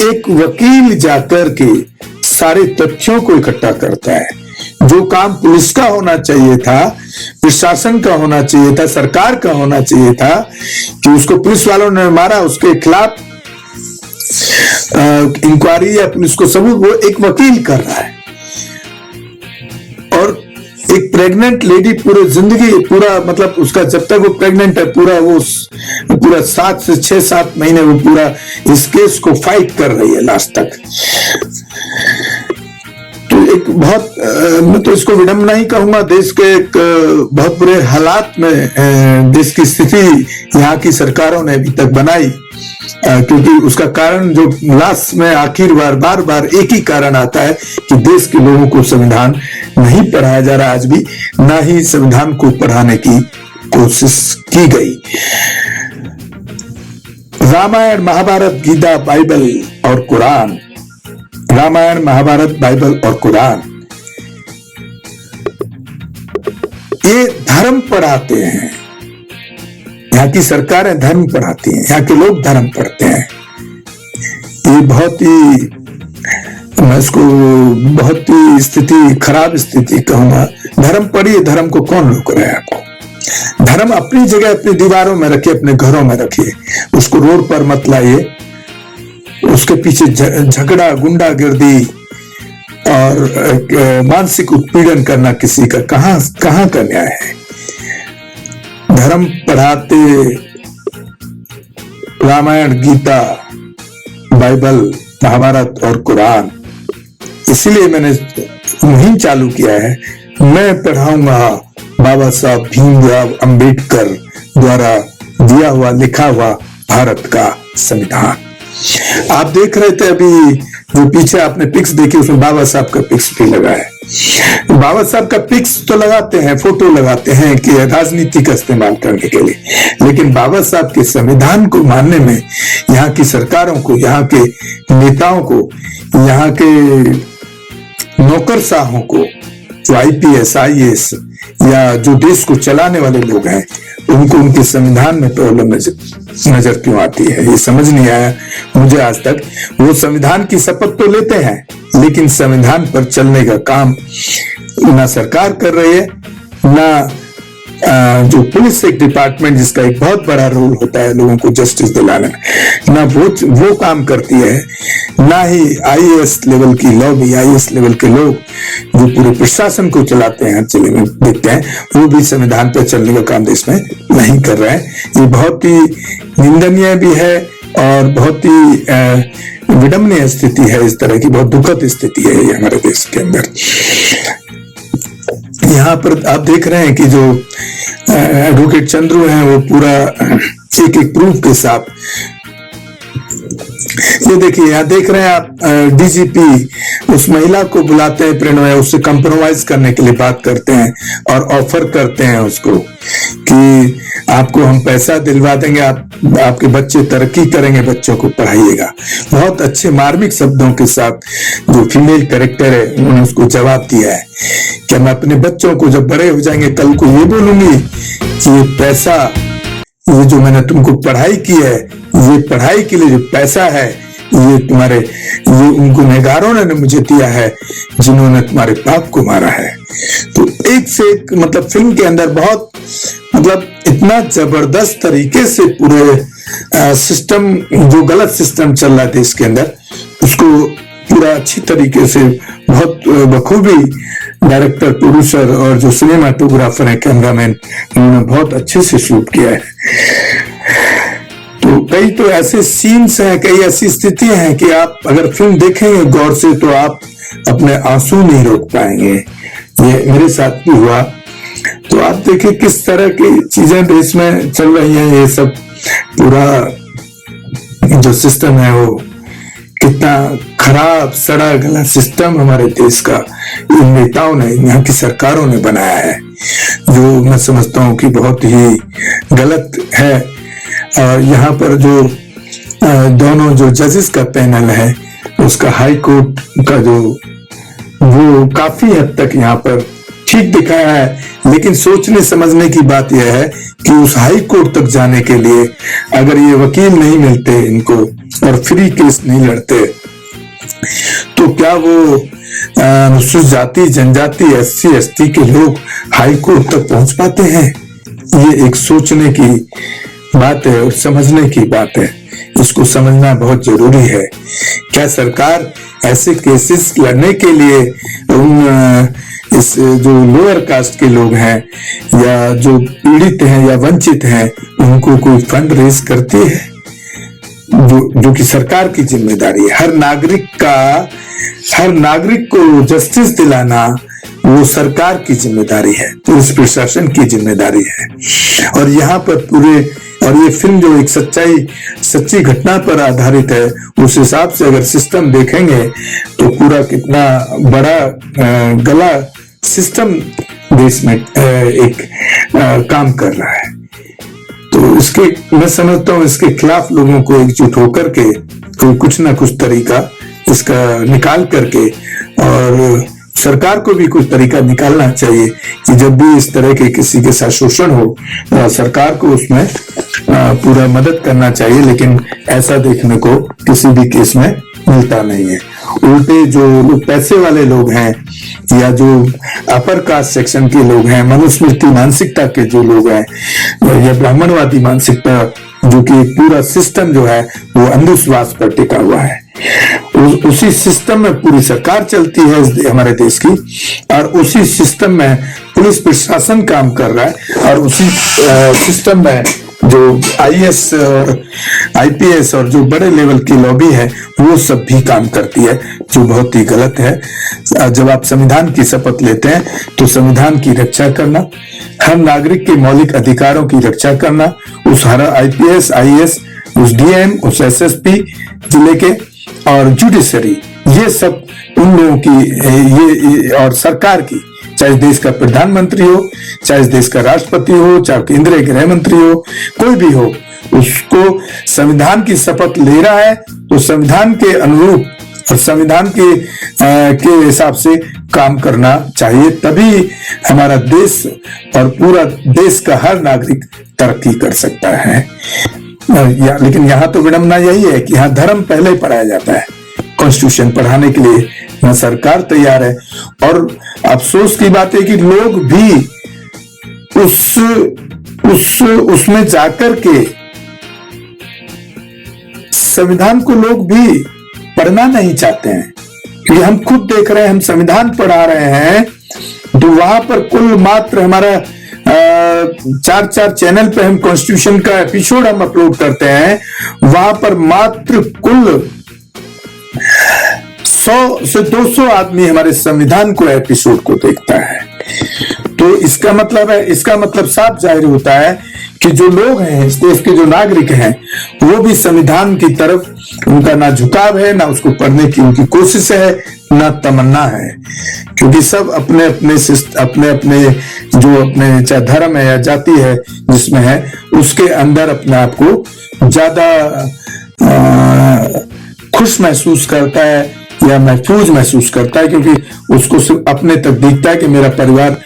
एक वकील जाकर के सारे तथ्यों को इकट्ठा करता है। जो काम पुलिस का होना चाहिए था, प्रशासन का होना चाहिए था, सरकार का होना चाहिए था कि उसको पुलिस वालों ने मारा, उसके खिलाफ इंक्वायरी या पुलिस को सबूत, वो एक वकील कर रहा है। और एक प्रेग्नेंट लेडी पूरे जिंदगी, पूरा मतलब उसका जब तक वो प्रेग्नेंट है, पूरा 7 से 6-7 महीने वो पूरा इस केस को फाइट कर रही है लास्ट तक। तो एक बहुत, मैं तो इसको विडंबना ही कहूंगा, देश के एक बहुत बुरे हालात में देश की स्थिति यहाँ की सरकारों ने अभी तक बनाई, क्योंकि उसका कारण जो लास्ट में आखिर बार बार एक ही कारण आता है कि देश के लोगों को संविधान नहीं पढ़ाया जा रहा आज भी, ना ही संविधान को पढ़ाने की कोशिश की गई। रामायण, महाभारत, गीता, बाइबल और कुरान, रामायण, महाभारत, बाइबल और कुरान, ये धर्म पढ़ाते हैं। यहाँ की सरकारें धर्म पढ़ाती हैं, यहाँ के लोग धर्म पढ़ते हैं। ये बहुत ही, मैं इसको बहुत ही स्थिति, खराब स्थिति कहूंगा। धर्म पढ़िए, धर्म को कौन रोक रहा है आपको? धर्म अपनी जगह अपनी दीवारों में रखिए, अपने घरों में रखिए, उसको रोड पर मत लाइए। उसके पीछे झगड़ा, गुंडागर्दी और मानसिक उत्पीड़न करना किसी का कहां का न्याय है? धर्म पढ़ाते रामायण, गीता, बाइबल, महाभारत और कुरान। इसीलिए मैंने मुहिम चालू किया है, मैं पढ़ाऊंगा बाबा साहब भीमराव अंबेडकर द्वारा दिया हुआ, लिखा हुआ भारत का संविधान। आप देख रहे थे अभी जो पीछे आपने पिक्स देखी, उसमें बाबा साहब का पिक्स भी लगा है। बाबा साहब का पिक्स तो लगाते हैं, फोटो लगाते हैं कि राजनीति का इस्तेमाल करने के लिए, लेकिन बाबा साहब के संविधान को मानने में यहाँ की सरकारों को, यहाँ के नेताओं को, यहाँ के नौकरशाहों को, जो IPS IAS या जो देश को चलाने वाले लोग हैं, उनको उनके संविधान में प्रॉब्लम नजर क्यों आती है, ये समझ नहीं आया मुझे आज तक। वो संविधान की शपथ तो लेते हैं, लेकिन संविधान पर चलने का काम ना सरकार कर रही है, ना जो पुलिस एक डिपार्टमेंट जिसका एक बहुत बड़ा रोल होता है लोगों को जस्टिस दिलाने में, ना वो काम करती है, ना ही IAS लेवल की लॉबी, IAS लेवल के लोग जो पूरे प्रशासन को चलाते हैं, हर जिले में देखते हैं, वो भी संविधान पर चलने का काम देश में नहीं कर रहे हैं। ये बहुत ही निंदनीय भी है और बहुत ही विडम्बनीय स्थिति है, इस तरह की बहुत दुखद स्थिति है ये हमारे देश के अंदर। यहाँ पर आप देख रहे हैं कि जो एडवोकेट चंद्रू हैं वो पूरा एक एक प्रूफ के साथ, ये देखिए यहाँ देख रहे हैं आप, DGP उस महिला को बुलाते हैं प्रणय, उससे कंप्रोमाइज करने के लिए बात करते हैं और ऑफर करते हैं उसको कि आपको हम पैसा दिलवा देंगे, आपके बच्चे तरक्की करेंगे, बच्चों को पढ़ाइएगा। बहुत अच्छे मार्मिक शब्दों के साथ जो फीमेल कैरेक्टर है उन्होंने उसको जवाब दिया है कि मैं अपने बच्चों को जब बड़े हो जाएंगे कल को ये बोलूंगी कि ये पैसा, ये जो मैंने तुमको पढ़ाई की है, ये पढ़ाई के लिए जो पैसा है ये उन गुनहगारों ने मुझे दिया है जिन्होंने तुम्हारे बाप को मारा है। तो एक से एक मतलब फिल्म के अंदर बहुत मतलब इतना जबरदस्त तरीके से पूरे सिस्टम, जो गलत सिस्टम चल रहा है देश के अंदर, उसको पूरा अच्छी तरीके से बहुत बखूबी डायरेक्टर, प्रोड्यूसर और जो सिनेमाटोग्राफर है, कैमरामैन, उन्होंने बहुत अच्छे से शूट किया है। तो कई तो ऐसे सीन्स हैं, कई ऐसी स्थितियां हैं कि आप अगर फिल्म देखेंगे गौर से तो आप अपने आंसू नहीं रोक पाएंगे। ये मेरे साथ भी हुआ। तो आप देखिए किस तरह की चीजें देश में चल रही हैं। ये सब पूरा जो सिस्टम है वो कितना खराब सड़ा गला सिस्टम हमारे देश का इन नेताओं ने, यहाँ की सरकारों ने बनाया है, जो मैं समझता हूँ कि बहुत ही गलत है। और यहाँ पर जो दोनों जो जजेस का पैनल है उसका हाई कोर्ट का जो वो काफी हद तक यहाँ पर ठीक दिखाया है, लेकिन सोचने समझने की बात यह है कि उस हाई कोर्ट तक जाने के लिए अगर ये वकील नहीं मिलते इनको और फ्री केस नहीं लड़ते तो क्या वो अनुसूचित जाति, जनजाति, SC ST के लोग हाई कोर्ट तक पहुंच पाते हैं? ये एक सोचने की बात है और समझने की बात है। इसको समझना बहुत जरूरी है। क्या सरकार ऐसे केसेस लड़ने के लिए उन इस जो लोअर कास्ट के लोग हैं या जो पीड़ित हैं या वंचित हैं उनको कोई फंड रेज करती है? जो कि सरकार की जिम्मेदारी है। हर नागरिक को जस्टिस दिलाना वो सरकार की जिम्मेदारी है, पुलिस प्रशासन की जिम्मेदारी है। और यहाँ पर और ये फिल्म जो एक सच्ची घटना पर आधारित है, उस हिसाब से अगर सिस्टम देखेंगे तो पूरा कितना बड़ा गला सिस्टम देश में एक काम कर रहा है। तो इसके मैं समझता हूँ इसके खिलाफ लोगों को एकजुट होकर के कोई कुछ ना कुछ तरीका इसका निकाल करके, और सरकार को भी कुछ तरीका निकालना चाहिए कि जब भी इस तरह के किसी के साथ शोषण हो सरकार को उसमें पूरा मदद करना चाहिए। लेकिन ऐसा देखने को किसी भी केस में मिलता नहीं है। उल्टे जो पैसे वाले लोग हैं या जो अपर कास्ट सेक्शन के लोग हैं, मनुस्मृति मानसिकता के जो लोग हैं या ब्राह्मणवादी मानसिकता, जो कि पूरा सिस्टम जो है वो अंधविश्वास पर टिका हुआ है, उसी सिस्टम में पूरी सरकार चलती है हमारे देश की, और उसी सिस्टम में पुलिस प्रशासन काम कर रहा है, और उसी सिस्टम में जो IAS और IPS और जो बड़े लेवल की लॉबी है वो सब भी काम करती है, जो बहुत ही गलत है। जब आप संविधान की शपथ लेते हैं तो संविधान की रक्षा करना, हर नागरिक के मौलिक अधिकारों की रक्षा करना, उस हर IPS IAS, उस DM, उस SSP जिले के और जुडिशरी ये सब उन लोगों की ये और सरकार की, चाहे देश का प्रधानमंत्री हो, चाहे देश का राष्ट्रपति हो, चाहे केंद्रीय गृह मंत्री हो, कोई भी हो, उसको संविधान की शपथ ले रहा है तो संविधान के अनुरूप और संविधान के हिसाब से काम करना चाहिए, तभी हमारा देश और पूरा देश का हर नागरिक तरक्की कर सकता है। लेकिन यहाँ तो विडंबना यही है कि यहाँ धर्म पहले पढ़ाया जाता है। कॉन्स्टिट्यूशन पढ़ाने के लिए यहाँ सरकार तैयार है, और अफसोस की बात है कि लोग भी उसमें जाकर के संविधान को लोग भी पढ़ना नहीं चाहते हैं, क्योंकि हम खुद देख रहे हैं, हम संविधान पढ़ा रहे हैं तो वहां पर कुल मात्र हमारा 4 चैनल पे हम कॉन्स्टिट्यूशन का एपिसोड हम अपलोड करते हैं, वहां पर मात्र कुल 100 से 200 आदमी हमारे संविधान को एपिसोड को देखता है। तो इसका मतलब साफ जाहिर होता है कि जो लोग हैं, इस देश के जो नागरिक हैं, वो भी संविधान की तरफ उनका ना झुकाव है, ना उसको पढ़ने की उनकी कोशिश है, ना तमन्ना है, क्योंकि सब अपने अपने जो अपने चाहे धर्म है या जाति है जिसमें है, उसके अंदर अपने आप को ज्यादा खुश महसूस करता है या महफूज महसूस करता है, क्योंकि उसको सिर्फ अपने तक दिखता है कि मेरा परिवार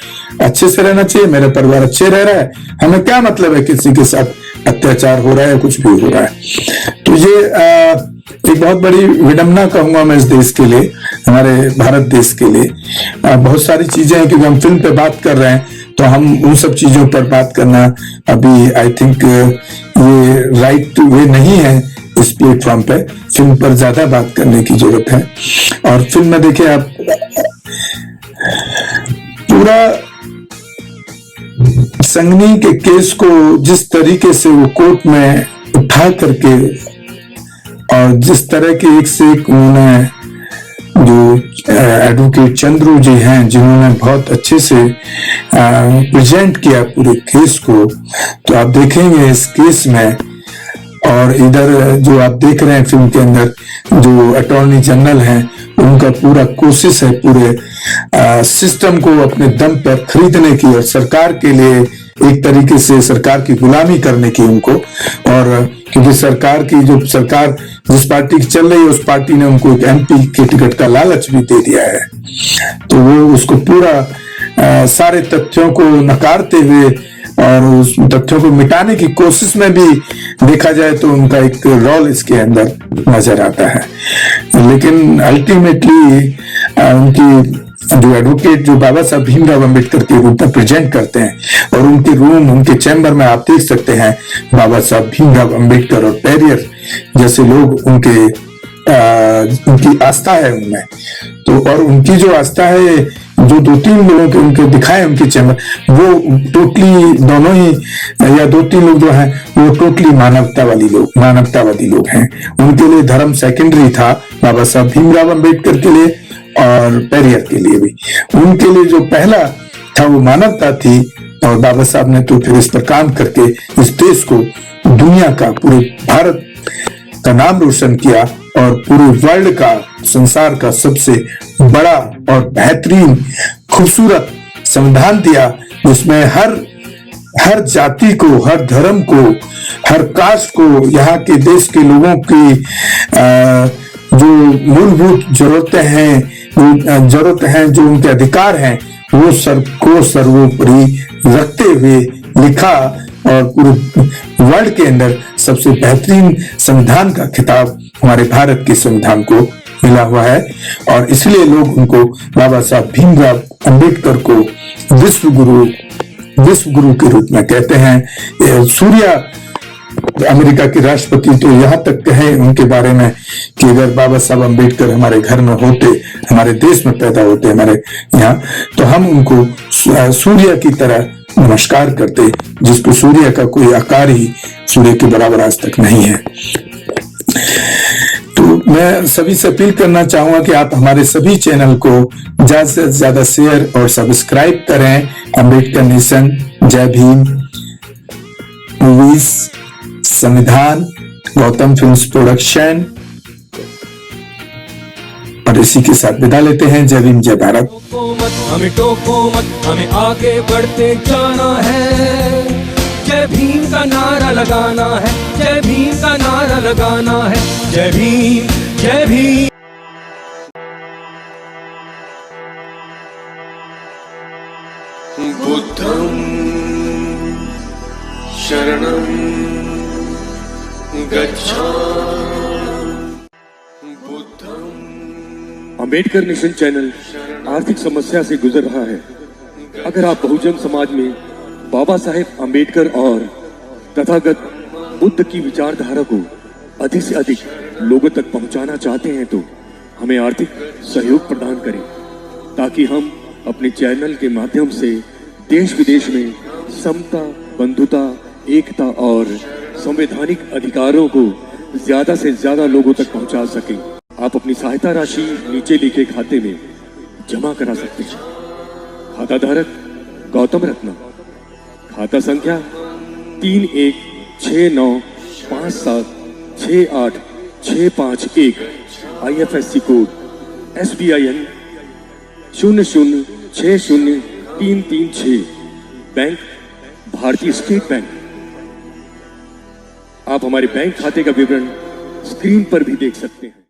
अच्छे से रहना चाहिए, मेरा परिवार अच्छे रह रहा है, हमें क्या मतलब है किसी के साथ अत्याचार हो रहा है, कुछ भी हो रहा है। तो ये एक बहुत बड़ी विडंबना कहूंगा मैं इस देश के लिए, हमारे भारत देश के लिए। बहुत सारी चीजें हैं, क्योंकि हम फिल्म पे बात कर रहे हैं तो हम उन सब चीजों पर बात करना अभी आई थिंक ये राइट वे नहीं है। इस प्लेटफॉर्म पे फिल्म पर ज्यादा बात करने की जरूरत है। और फिल्म में देखिए आप पूरा संगनी के केस को जिस तरीके से वो कोर्ट में उठा करके और जिस तरह के एक से एक उन्होंने जो एडवोकेट चंद्रू जी हैं जिन्होंने बहुत अच्छे से प्रेजेंट किया पूरे केस को, तो आप देखेंगे इस केस में। और इधर जो आप देख रहे हैं फिल्म के अंदर जो अटॉर्नी जनरल हैं, उनका पूरा कोशिश है पूरे सिस्टम को अपने दम पर खरीदने की और सरकार के लिए एक तरीके से सरकार की गुलामी करने की उनको। और क्योंकि सरकार जिस पार्टी की चल रही है उस पार्टी ने उनको एक एमपी के टिकट का लालच भी दे दिया है, तो वो उसको पूरा सारे तथ्यों को नकारते हुए और उस तथ्यों को मिटाने की कोशिश में भी देखा जाए तो उनका एक रोल इसके अंदर नजर आता है। लेकिन अल्टीमेटली उनकी जो एडवोकेट जो बाबा साहब भीमराव अंबेडकर के रूप में प्रेजेंट करते हैं, और उनके रूम उनके चैम्बर में आप देख सकते हैं बाबा साहब भीमराव अंबेडकर और पेरियर जैसे लोग उनकी आस्था है उनमें। तो और उनकी जो आस्था है, जो 2-3 लोगों के उनके दिखाए उनके चैम्बर, वो टोटली दोनों ही या 2-3 लोग जो हैं वो टोटली मानवतावादी लोग हैं। उनके लिए धर्म सेकेंडरी था, बाबा साहब भीमराव अंबेडकर के लिए और पेरियर के लिए भी। उनके लिए जो पहला था वो मानवता थी, और बाबा साहब ने तो फिर इस पर काम करके इस देश को, दुनिया का, पूरे भारत का नाम रोशन किया और पूरे वर्ल्ड का, संसार का सबसे बड़ा और बेहतरीन खूबसूरत संविधान दिया, जिसमें हर जाति को, हर धर्म को, हर कास्ट को, यहाँ के देश के लोगों की जो मूलभूत जरूरतें हैं, जो उनके अधिकार हैं, वो सर्वोपरि रखते हुए लिखा और पूरे वर्ल्ड के अंदर सबसे बेहतरीन संविधान का खिताब हमारे भारत के संविधान को मिला हुआ है। और इसलिए लोग उनको, बाबा साहब भीमराव अंबेडकर को विश्व गुरु के रूप में कहते हैं। सूर्या अमेरिका के राष्ट्रपति तो यहाँ तक कहे उनके बारे में कि अगर बाबा साहब अंबेडकर हमारे घर में होते, हमारे देश में पैदा होते, हमारे यहाँ, तो हम उनको सूर्य की तरह नमस्कार करते, जिसको सूर्य का कोई आकार ही सूर्य के बराबर आज तक नहीं है। तो मैं सभी से अपील करना चाहूंगा कि आप हमारे सभी चैनल को ज्यादा से ज्यादा शेयर और सब्सक्राइब करें। अंबेडकर नेशन, जय भीम मूवीज, संविधान, गौतम फिल्म्स प्रोडक्शन, और और इसी के साथ विदा लेते हैं। जय भीम जय भारत। टोको मत, हमें टोको मत, हमें आगे बढ़ते जाना है। जय भीम का नारा लगाना है, जय भीम का नारा लगाना है। जय भीम, जय भीम। बुद्धं शरणं गच्छामि। अंबेडकर नेशन चैनल आर्थिक समस्या से गुजर रहा है। अगर आप बहुजन समाज में बाबा साहेब अंबेडकर और तथागत बुद्ध की विचारधारा को अधिक से अधिक लोगों तक पहुंचाना चाहते हैं तो हमें आर्थिक सहयोग प्रदान करें, ताकि हम अपने चैनल के माध्यम से देश विदेश में समता, बंधुता, एकता और संवैधानिक अधिकारों को ज्यादा से ज्यादा लोगों तक पहुंचा सकें। आप अपनी सहायता राशि नीचे लिखे खाते में जमा करा सकते हैं। खाता धारक गौतम रत्ना, खाता संख्या 3169576865 IFSC कोड SBIN 0060336, बैंक भारतीय स्टेट बैंक। आप हमारे बैंक खाते का विवरण स्क्रीन पर भी देख सकते हैं।